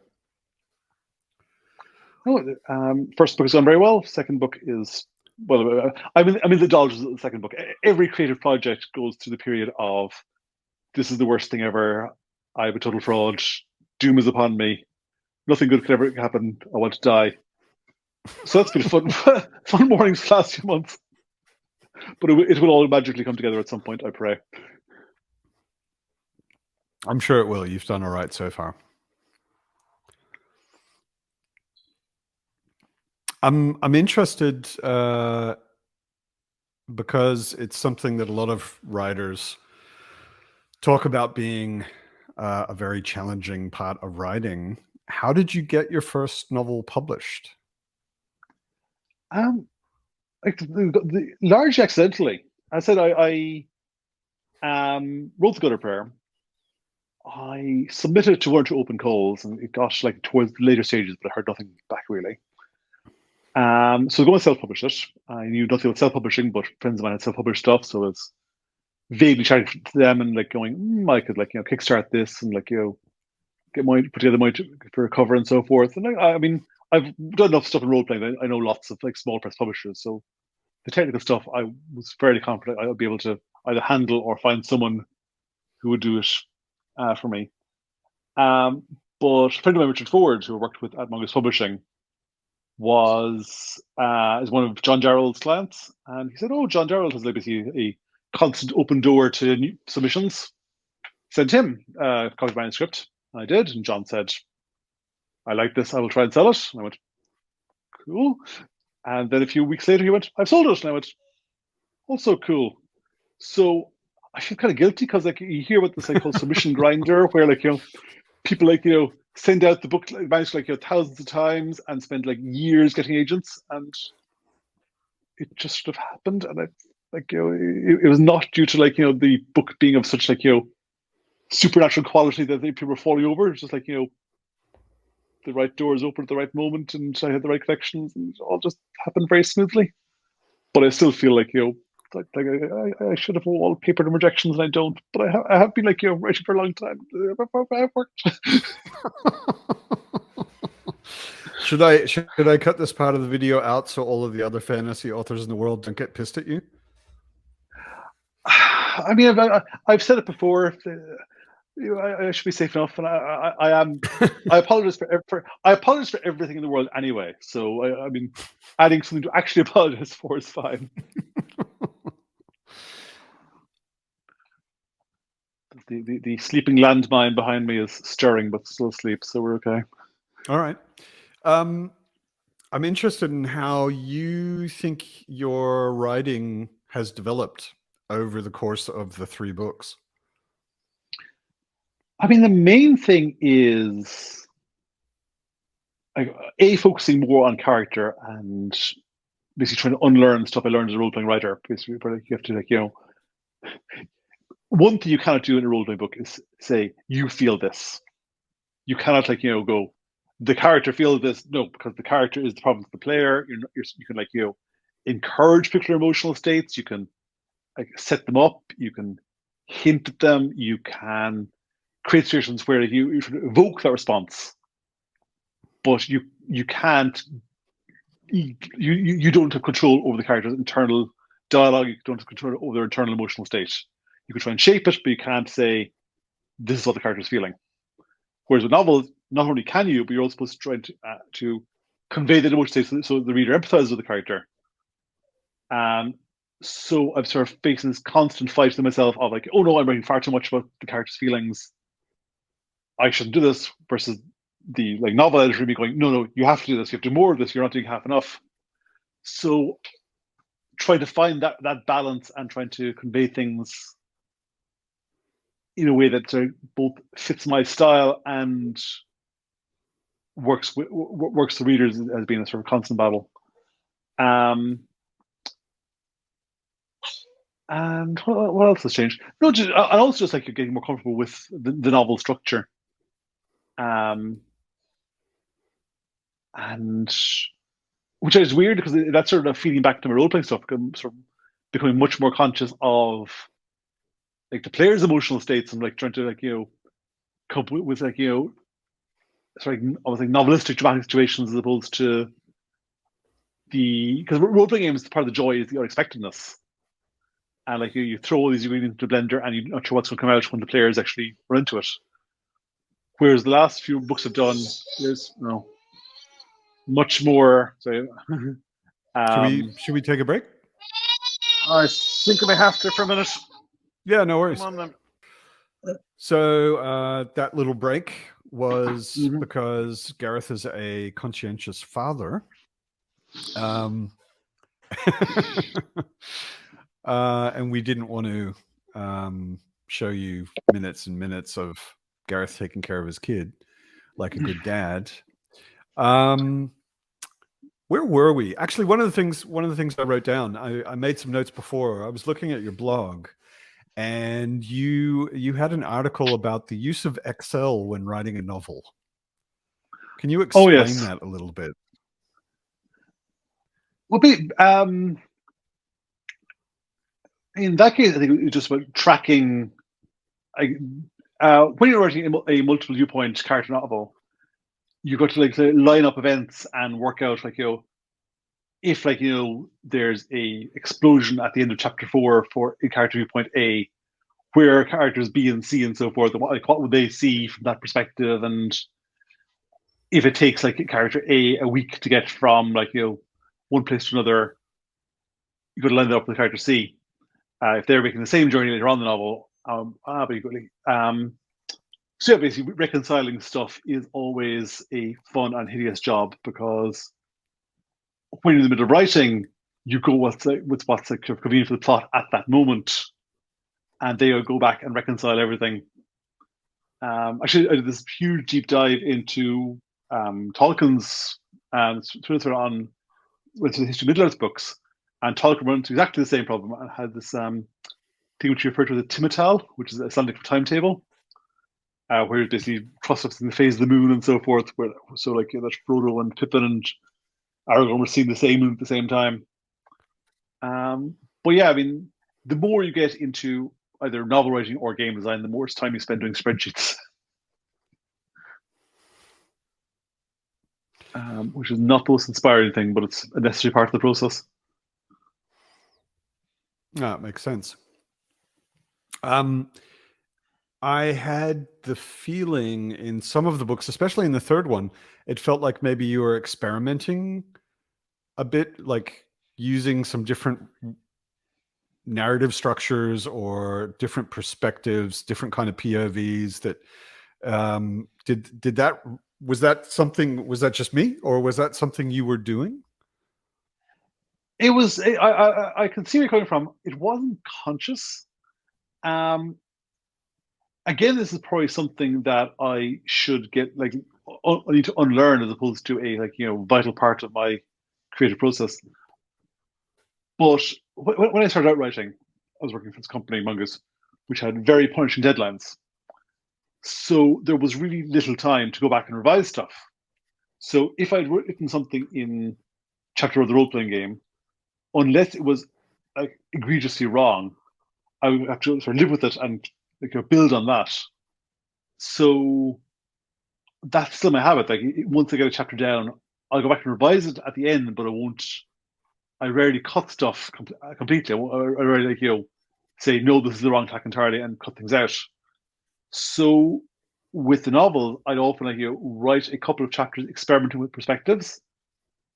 First book has gone very well. Second book is I'm in the doldrums of the second book. Every creative project goes through the period of this is the worst thing ever. I'm a total fraud. Doom is upon me. Nothing good could ever happen. I want to die. So that's been fun mornings the last few months. But it will all magically come together at some point, I pray. I'm sure it will. You've done all right so far. I'm interested because it's something that a lot of writers talk about being a very challenging part of writing. How did you get your first novel published? Largely accidentally. I said I wrote the gutter prayer. I submitted it to one or two open calls, and it got towards the later stages, but I heard nothing back really. So I was going to self-publish it. I knew nothing about self-publishing, but friends of mine had self-published stuff, so I was vaguely chatting to them and going, I could kickstart this and put together my for a cover and so forth. And I mean, I've done enough stuff in role playing. I know lots of small press publishers, so the technical stuff I was fairly confident I would be able to either handle or find someone who would do it for me. But a friend of mine, Richard Ford, who I worked with at Mongoose Publishing, is one of John Jarrell's clients, and he said, "Oh, John Jarrell has basically a constant open door to new submissions. Send him a copy of manuscript." I did, and John said, "I like this. I will try and sell it." And I went, "Cool." And then a few weeks later, he went, "I've sold it," and I went, "Also cool." So I feel kind of guilty because you hear about this called submission grinder, where people send out the book manuscript thousands of times and spend years getting agents, and it just sort of happened. And it was not due to the book being of such supernatural quality that people were falling over. It's just the right doors open at the right moment, and I had the right connections, and it all just happened very smoothly. But I still feel I should have wallpapered in rejections, and I don't. But I have been writing for a long time. I've worked. Should I cut this part of the video out so all of the other fantasy authors in the world don't get pissed at you? I mean, I've said it before. I should be safe enough, and I am. I apologize for everything in the world anyway. So I mean, adding something to actually apologize for is fine. The sleeping landmine behind me is stirring, but still asleep, so we're okay. All right. I'm interested in how you think your writing has developed over the course of the 3 books. I mean, the main thing is focusing more on character and basically trying to unlearn stuff I learned as a role-playing writer. Basically, you have to one thing you cannot do in a role-playing book is say you feel this. You cannot go, the character feels this. No, because the character is the problem with the player. You can encourage particular emotional states. You can set them up. You can hint at them. You can create situations where you should evoke that response, but you can't. You don't have control over the character's internal dialogue. You don't have control over their internal emotional state. You can try and shape it, but you can't say this is what the character is feeling. Whereas with novels, not only can you, but you're also supposed to try to convey that emotional state so the reader empathizes with the character. So I'm sort of facing this constant fight with myself of oh no, I'm writing far too much about the character's feelings. I shouldn't do this. Versus the novel editor me going, no, you have to do this. You have to do more of this. You're not doing half enough. So trying to find that balance and trying to convey things in a way that both fits my style and works the readers as being a sort of constant battle. And what else has changed? No, just, and also just like you're getting more comfortable with the novel structure. And which is weird because that's sort of feeding back to my role playing stuff. I'm sort of becoming much more conscious of like the player's emotional states and like trying to like cope with like sort of almost like novelistic dramatic situations as opposed to because role playing games, part of the joy is the unexpectedness. And like you throw all these ingredients into the blender and you're not sure what's going to come out when the players actually run into it. Whereas the last few books I've done, there's much more. So, should we take a break? I think I may have to for a minute. Yeah, no worries. Come on, then. So that little break was because Gareth is a conscientious father. And we didn't want to show you minutes and minutes of Gareth taking care of his kid like a good dad. Where were we? Actually, one of the things I wrote down, I made some notes before. I was looking at your blog, and you had an article about the use of Excel when writing a novel. Can you explain that a little bit? Well, in that case, I think it was just about tracking. When you're writing a multiple viewpoint character novel, you got to like line up events and work out like if like there's a explosion at the end of chapter 4 for a character viewpoint A, where are characters B and C and so forth, and what would they see from that perspective, and if it takes like character A week to get from like one place to another, you got to line it up with character C. If they're making the same journey later on in the novel, equally. So yeah, basically reconciling stuff is always a fun and hideous job because when you're in the middle of writing, you go with what's like convenient for the plot at that moment, and they'll go back and reconcile everything. Actually, I did this huge deep dive into Tolkien's Twitter on went to the History of Middle Earth books, and Tolkien runs into exactly the same problem and had this thing which you refer to as a Timital, which is Icelandic for timetable. Where it basically cross-ups in the phase of the moon and so forth. So like that Frodo and Pippin and Aragorn were seeing the same moon at the same time. But yeah, I mean, the more you get into either novel writing or game design, the more time you spend doing spreadsheets, which is not the most inspiring thing, but it's a necessary part of the process. Yeah, it makes sense. I had the feeling in some of the books, especially in the third one, it felt like maybe you were experimenting a bit, like using some different narrative structures or different perspectives, different kind of POVs. That was that just me, or was that something you were doing? It was. I can see where you're coming from. It wasn't conscious. Again, this is probably something that I should get I need to unlearn as opposed to a vital part of my creative process. But when I started out writing, I was working for this company, Mungus, which had very punishing deadlines. So there was really little time to go back and revise stuff. So if I'd written something in chapter of the role-playing game, unless it was like egregiously wrong, I would have to sort of live with it and build on that. So that's still my habit. Like once I get a chapter down, I'll go back and revise it at the end, but I won't. I rarely cut stuff completely. I rarely say no, this is the wrong tack entirely, and cut things out. So with the novel, I'd often write a couple of chapters experimenting with perspectives,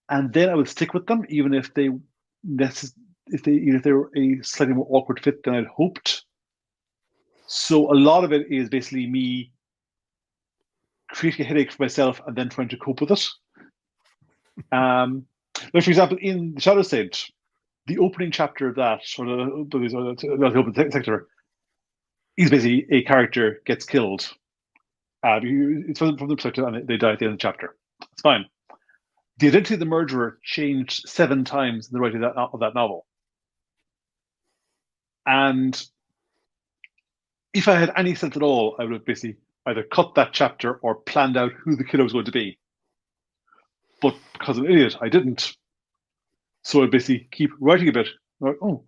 and then I would stick with them, even if they were a slightly more awkward fit than I'd hoped. So a lot of it is basically me creating a headache for myself and then trying to cope with it. Like for example, in the Shadow Sage, the opening chapter of that, or the opening sector, he's basically a character gets killed. It's from the perspective, and they die at the end of the chapter. It's fine. The identity of the murderer changed 7 times in the writing of that novel. And if I had any sense at all, I would have basically either cut that chapter or planned out who the killer was going to be. But because I'm an idiot, I didn't. So I basically keep writing a bit. Like, oh,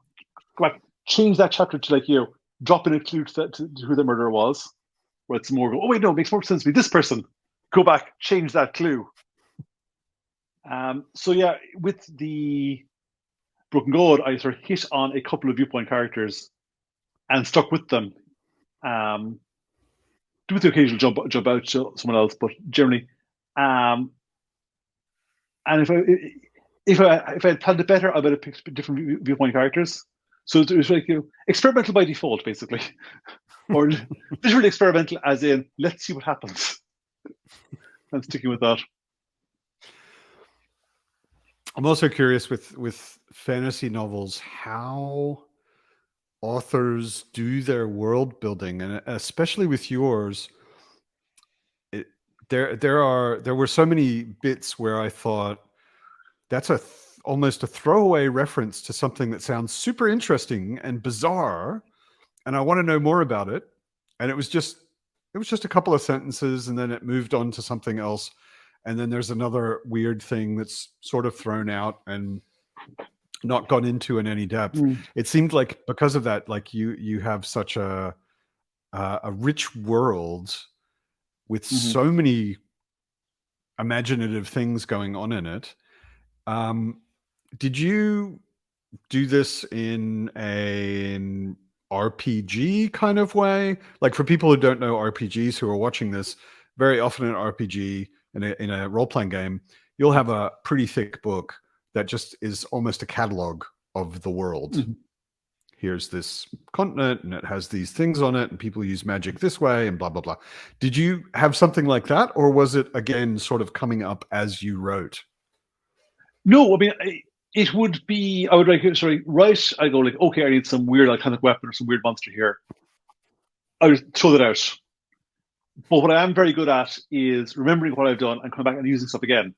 go back, change that chapter to drop in a clue to who the murderer was. Where it's more, oh wait, no, it makes more sense to be this person. Go back, change that clue. So yeah, with the Broken God, I sort of hit on a couple of Viewpoint characters and stuck with them. Do the occasional jump out to someone else, but generally, and if I had planned it better, I would have picked different Viewpoint characters. So it was like experimental by default, basically, or literally experimental, as in let's see what happens. I'm sticking with that. I'm also curious with fantasy novels how authors do their world building, and especially with yours. There were so many bits where I thought that's almost a throwaway reference to something that sounds super interesting and bizarre, and I want to know more about it. And it was just a couple of sentences, and then it moved on to something else. And then there's another weird thing that's sort of thrown out and not gone into in any depth. It seemed like because of that, like you have such a rich world with so many imaginative things going on in it. Did you do this in an RPG kind of way? Like, for people who don't know RPGs who are watching this, very often in an RPG, in a role-playing game, you'll have a pretty thick book that just is almost a catalog of the world. Here's this continent, and it has these things on it, and people use magic this way, and blah, blah, blah. Did you have something like that, or was it, again, sort of coming up as you wrote? No, I mean, it would be, I would write, I go like, okay, I need some weird iconic weapon or some weird monster here. I would throw that out. But what I am very good at is remembering what I've done and coming back and using stuff again.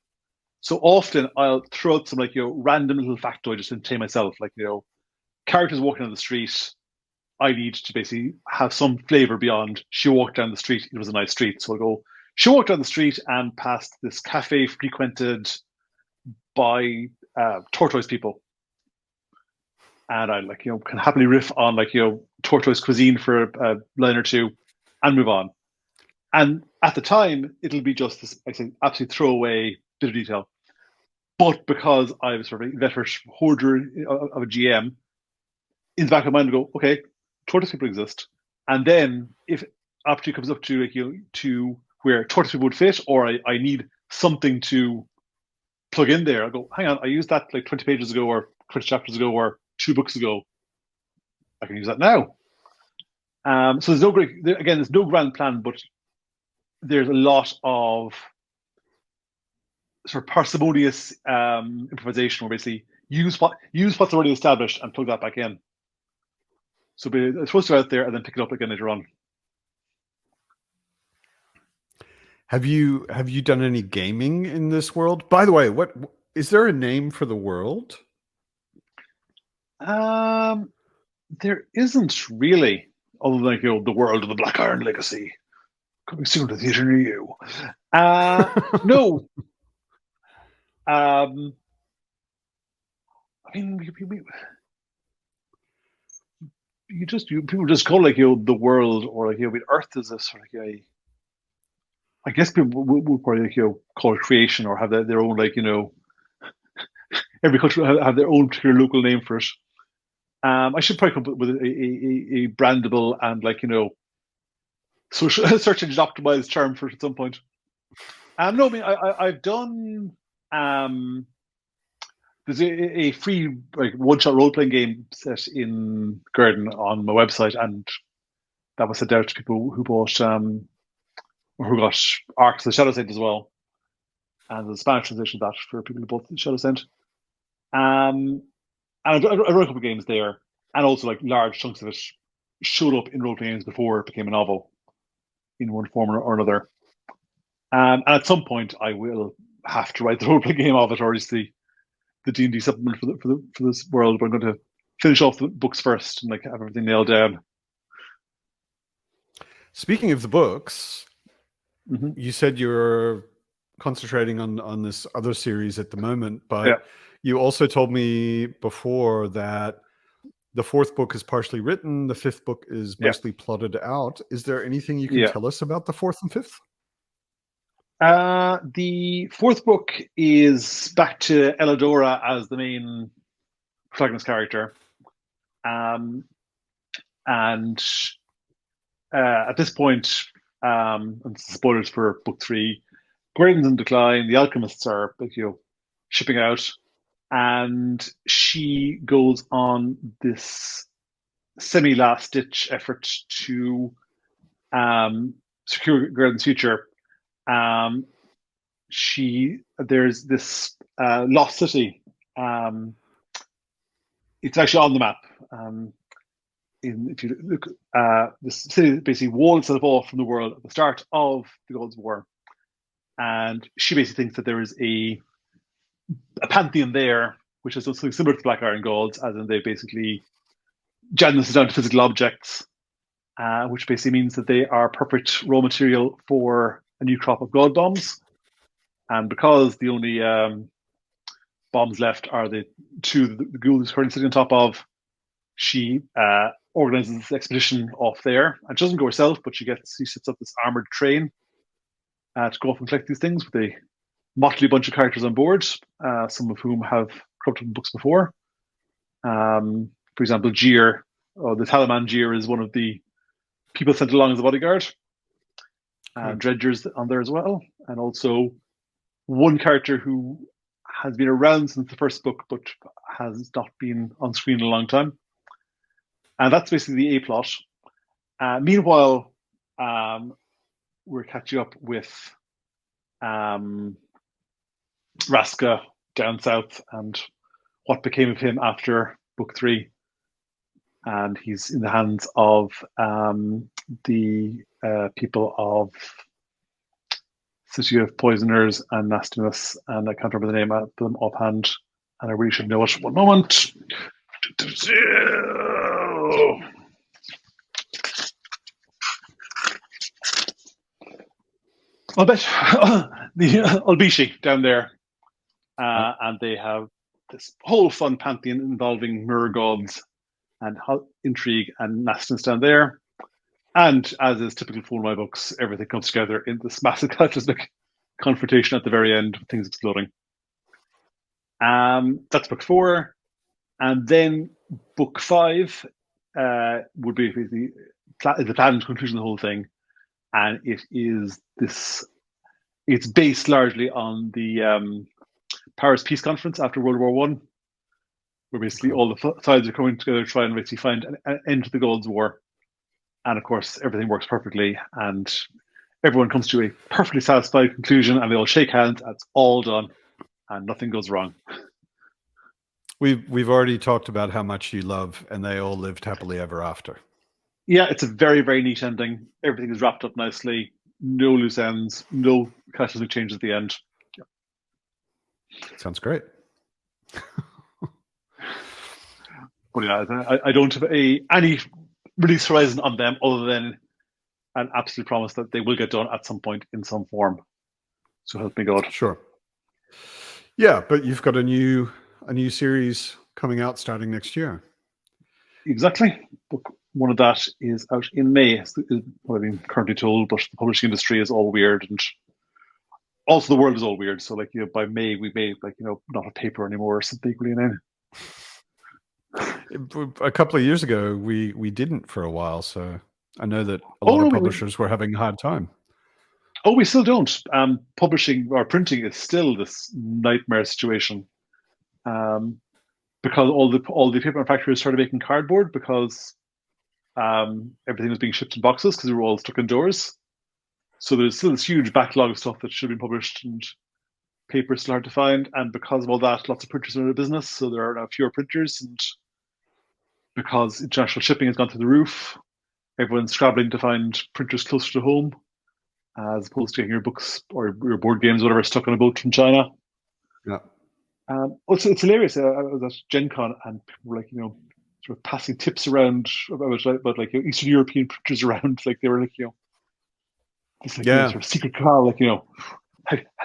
So often I'll throw out some random little factoid just to entertain myself. Like, characters walking on the street, I need to basically have some flavor beyond she walked down the street, it was a nice street. So I go, she walked down the street and past this cafe frequented by tortoise people. And I can happily riff on tortoise cuisine for a line or two and move on. And at the time, it'll be just this, I think, absolute throwaway bit of detail. But because I was sort of a veteran hoarder of a GM, in the back of my mind, I go, okay, tortoise people exist. And then if opportunity comes up to where tortoise people would fit, or I need something to plug in there, I go, hang on, I used that 20 pages ago, or 20 chapters ago, or 2 books ago. I can use that now. So there's no grand plan, but there's a lot of sort of parsimonious improvisation, where basically use what's already established and plug that back in. So it's supposed to go out there and then pick it up again later on. Have you done any gaming in this world? By the way, what is there a name for the world? There isn't really, other than the world of the Black Iron Legacy. Coming soon to the theater near you. No. I mean, people just call the world, or Earth is a sort of I guess people would probably call it creation, or have their own every country have their own particular local name for it. I should probably come up with a brandable and social search engine optimized term for it at some point. No, I mean I've done. There's a free one-shot role-playing game set in Gwerden on my website, and that was sent out to people who bought or who got Arcs of the Shadow Saint as well, and the Spanish translation of that for people who bought the Shadow Saint. And I wrote a couple of games there, and also large chunks of it showed up in role playing games before it became a novel in one form or another. And at some point, I will have to write the role playing game of it, or at least the D&D supplement for this world. But I'm going to finish off the books first and like have everything nailed down. Speaking of the books, Mm-hmm. you said you're concentrating on this other series at the moment, but Yeah. you also told me before that the fourth book is partially written, the fifth book is Yeah. mostly plotted out. Is there anything you can Yeah. tell us about the fourth and fifth? The fourth book is back to Elidora as the main protagonist character. And at this point, and spoilers for book 3, Gwerden's in decline, the alchemists are shipping out, and she goes on this semi-last ditch effort to secure Gwerden's future. There's this lost city. It's actually on the map. If you look, this city basically walled itself off from the world at the start of the Gods War, and she basically thinks that there is a pantheon there, which is something similar to the Black Iron Gods, as in they basically genus down to physical objects, which basically means that they are perfect raw material for a new crop of god bombs. And because the only bombs left are the two the ghoul is currently sitting on top of, she organizes this expedition off there. And she doesn't go herself, but she sets up this armored train to go off and collect these things with a motley bunch of characters on board, some of whom have cropped up in books before. For example, Jeer, the Talaman Jeer, is one of the people sent along as a bodyguard. Dredger's on there as well. And also one character who has been around since the first book, but has not been on screen in a long time. And that's basically the A plot. Meanwhile, we're catching up with Raska down south and what became of him after book 3. And he's in the hands of the people of City of Poisoners and Nastiness, and I can't remember the name of them offhand, and I really should know it. One moment. I'll bet the Albishi down there, and they have this whole fun pantheon involving mirror gods and intrigue and nastiness down there. And as is typical for my books, everything comes together in this massive cataclysmic confrontation at the very end, with things exploding. That's book 4. And then book 5 would be the planned conclusion of the whole thing. And it is this, it's based largely on the Paris Peace Conference after World War I, where basically all the sides are coming together to try and basically find an end to the Gods War. And of course, everything works perfectly, and everyone comes to a perfectly satisfied conclusion, and they all shake hands. And it's all done, and nothing goes wrong. We've already talked about how much you love, and they all lived happily ever after. Yeah, it's a very, very neat ending. Everything is wrapped up nicely. No loose ends. No cataclysmic changes at the end. Yeah. Sounds great. But yeah, I don't have any release horizon on them other than an absolute promise that they will get done at some point in some form. So help me God. Sure. Yeah, but you've got a new series coming out starting next year. Exactly. Book 1 of that is out in May, is what I've been currently told, but the publishing industry is all weird, and also the world is all weird. So like, by May we may not have paper anymore or something equally inane. A couple of years ago, we didn't for a while, so I know that a lot of publishers were having a hard time. Oh, we still don't. Publishing or printing is still this nightmare situation, because all the paper manufacturers started making cardboard because everything was being shipped in boxes because we were all stuck indoors. So there's still this huge backlog of stuff that should have been published, and paper is still hard to find. And because of all that, lots of printers are out of business, so there are now fewer printers, and because international shipping has gone through the roof, everyone's scrabbling to find printers closer to home, as opposed to getting your books or your board games, whatever, stuck on a boat from China. Yeah. It's hilarious. I was at Gen Con and people were like, sort of passing tips around about like Eastern European printers around. Like they were like, this like Yeah. sort of secret call, like have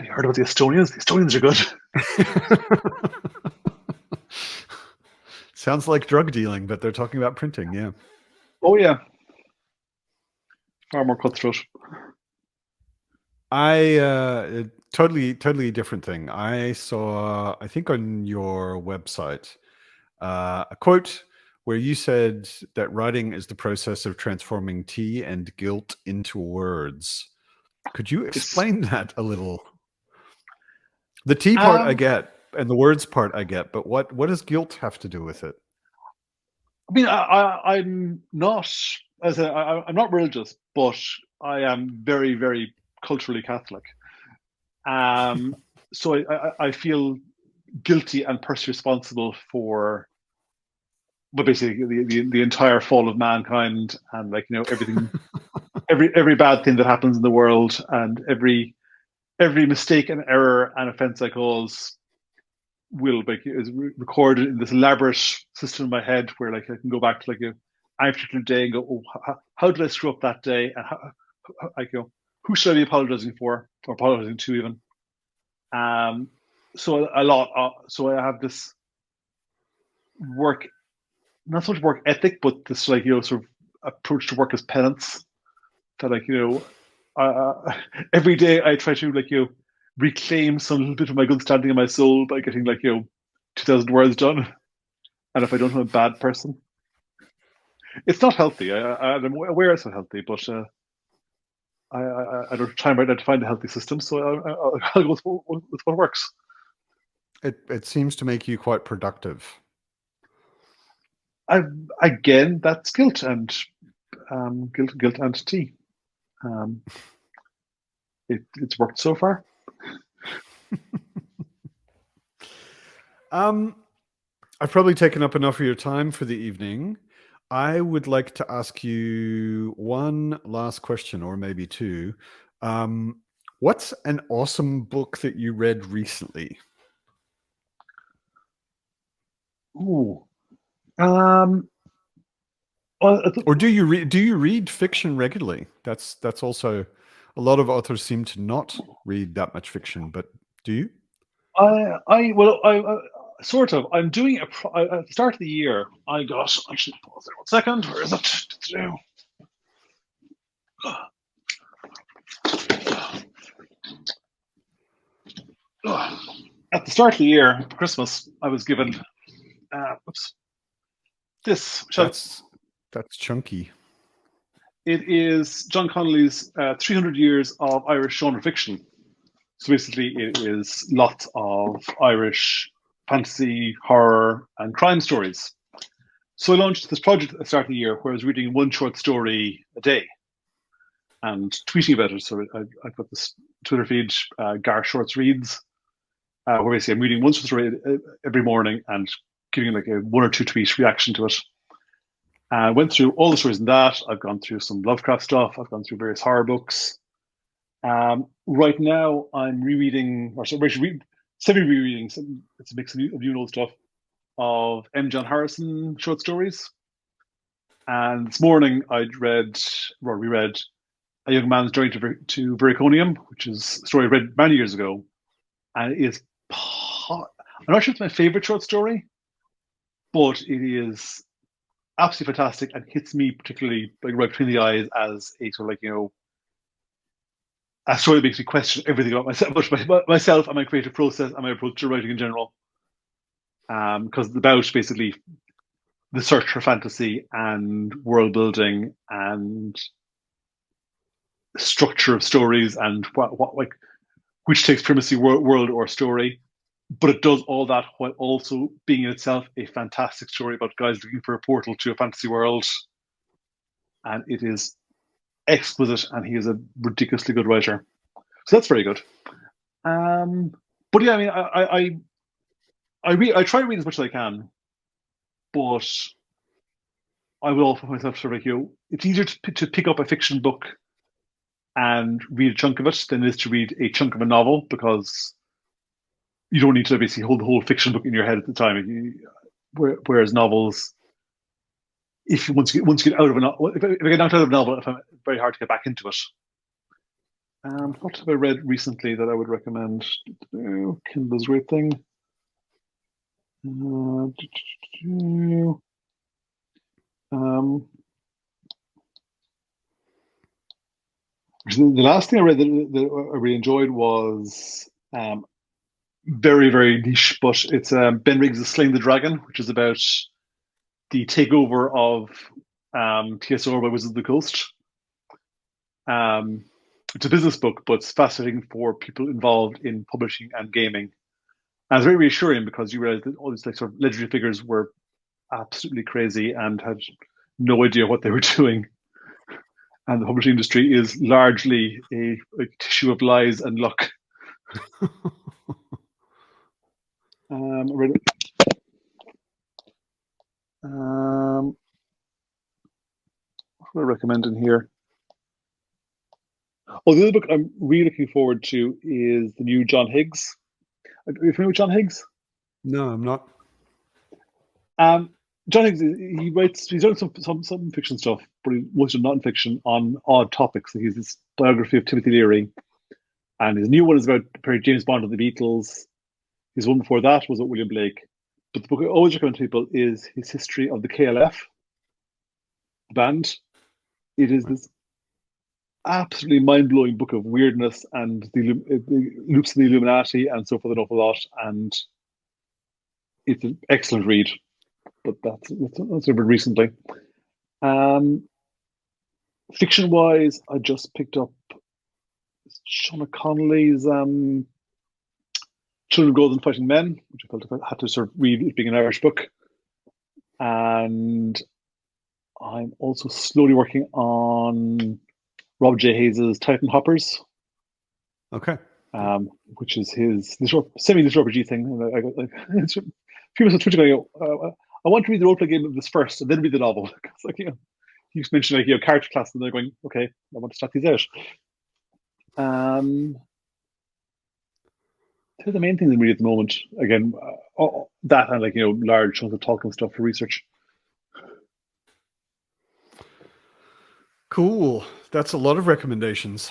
you heard about the Estonians? The Estonians are good. Sounds like drug dealing, but they're talking about printing. Yeah. Oh yeah, far more cutthroat. Totally different thing. I saw, I think on your website, a quote where you said that writing is the process of transforming tea and guilt into words. Could you explain that a little? The tea part I get, and the words part I get, but what does guilt have to do with it? I mean, I'm not, as I'm not religious, but I am very, very culturally Catholic. So I feel guilty and personally responsible for, but basically the entire fall of mankind, and like everything, every bad thing that happens in the world, and every mistake and error and offense I cause is recorded in this elaborate system in my head where like I can go back to like a particular day and go, oh, how did I screw up that day, and who should I be apologizing for or apologizing to even. So a lot. So I have this work, not so much work ethic, but this like sort of approach to work as penance. That like every day I try to like reclaim some little bit of my good standing in my soul by getting like 2,000 words done. And if I don't, I'm a bad person. It's not healthy. I'm aware it's not healthy, but I don't try right now to find a healthy system. So I'll go with what works. It seems to make you quite productive. Again, that's guilt and guilt and tea. It's worked so far. I've probably taken up enough of your time for the evening. I would like to ask you one last question, or maybe two. What's an awesome book that you read recently? Ooh. Or do you read fiction regularly? That's also, a lot of authors seem to not read that much fiction, but do you? I sort of. I'm doing at the start of the year. I should pause there 1 second. Where is it? At the start of the year, Christmas, I was given this. That's chunky. It is John Connolly's 300 Years of Irish Genre Fiction. So basically, it is lots of Irish fantasy, horror, and crime stories. So I launched this project at the start of the year where I was reading one short story a day and tweeting about it. So I've got this Twitter feed, Gar Shorts Reads, where basically I'm reading one short story every morning and giving like a 1 or 2 tweet reaction to it. I went through all the stories in that. I've gone through some Lovecraft stuff. I've gone through various horror books. Right now, I'm rereading, or semi-rereading. It's a mix of new and old stuff of M. John Harrison short stories. And this morning, we reread A Young Man's Journey to Vericonium, which is a story I read many years ago. And it is, I'm not sure it's my favorite short story, but it is absolutely fantastic and hits me particularly like right between the eyes as a sort of like a story that makes me question everything about myself and my creative process and my approach to writing in general. Because it's about basically the search for fantasy and world building and structure of stories and what like which takes primacy, world or story. But it does all that while also being in itself a fantastic story about guys looking for a portal to a fantasy world. And it is exquisite, and he is a ridiculously good writer. So that's very good. But yeah, I mean, I try to read as much as I can, but I will offer myself sort of it's easier to pick up a fiction book and read a chunk of it than it is to read a chunk of a novel, because you don't need to basically hold the whole fiction book in your head at the time. Whereas novels, if once you get out of a novel, if I get knocked out of a novel, it's very hard to get back into it. What have I read recently that I would recommend? Kindle's a great thing. The last thing I read that I really enjoyed was very, very niche, but it's Ben Riggs' Slaying the Dragon, which is about the takeover of TSR by Wizards of the Coast. It's a business book, but it's fascinating for people involved in publishing and gaming. And it's very reassuring because you realize that all these like sort of legendary figures were absolutely crazy and had no idea what they were doing. And the publishing industry is largely a tissue of lies and luck. I read it. What do I recommend in here? Oh, the other book I'm really looking forward to is the new John Higgs. Are you familiar with John Higgs? No, I'm not. John Higgs, he's done some fiction stuff, but most of non-fiction on odd topics. So he's this biography of Timothy Leary, and his new one is about James Bond and the Beatles. His one before that was with William Blake. But the book I always recommend to people is his history of the KLF band. It is this absolutely mind-blowing book of weirdness and the loops in the Illuminati and so forth an awful lot. And it's an excellent read. But that's a bit recently. Fiction-wise, I just picked up Sean Connolly's Children of Gwerden Fighting Men, which I felt I had to sort of read, it being an Irish book. And I'm also slowly working on Rob J. Hayes' Titan Hoppers. Okay. Which is his semi-RPG thing. A few months on Twitter going, I want to read the roleplay game of this first and then read the novel. It's like, you just mentioned character class, and they're going, okay, I want to start these out. The main things I'm reading at the moment, again, that and large chunks of talking stuff for research. Cool. That's a lot of recommendations.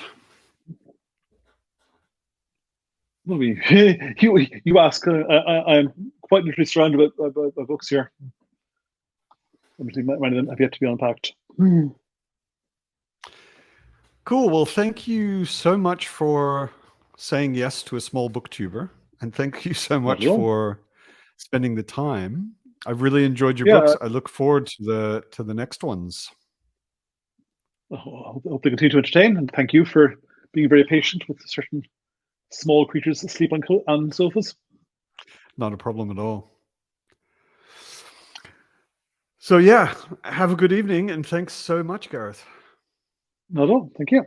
You ask. I'm quite literally surrounded by books here. Obviously, many of them have yet to be unpacked. Cool. Well, thank you so much for saying yes to a small booktuber, and thank you so much for spending the time. I've really enjoyed your books. I look forward to the next ones. I hope they continue to entertain, and thank you for being very patient with certain small creatures asleep on sofas. Not a problem at all. So yeah, have a good evening, and thanks so much, Gareth. Not at all. Thank you.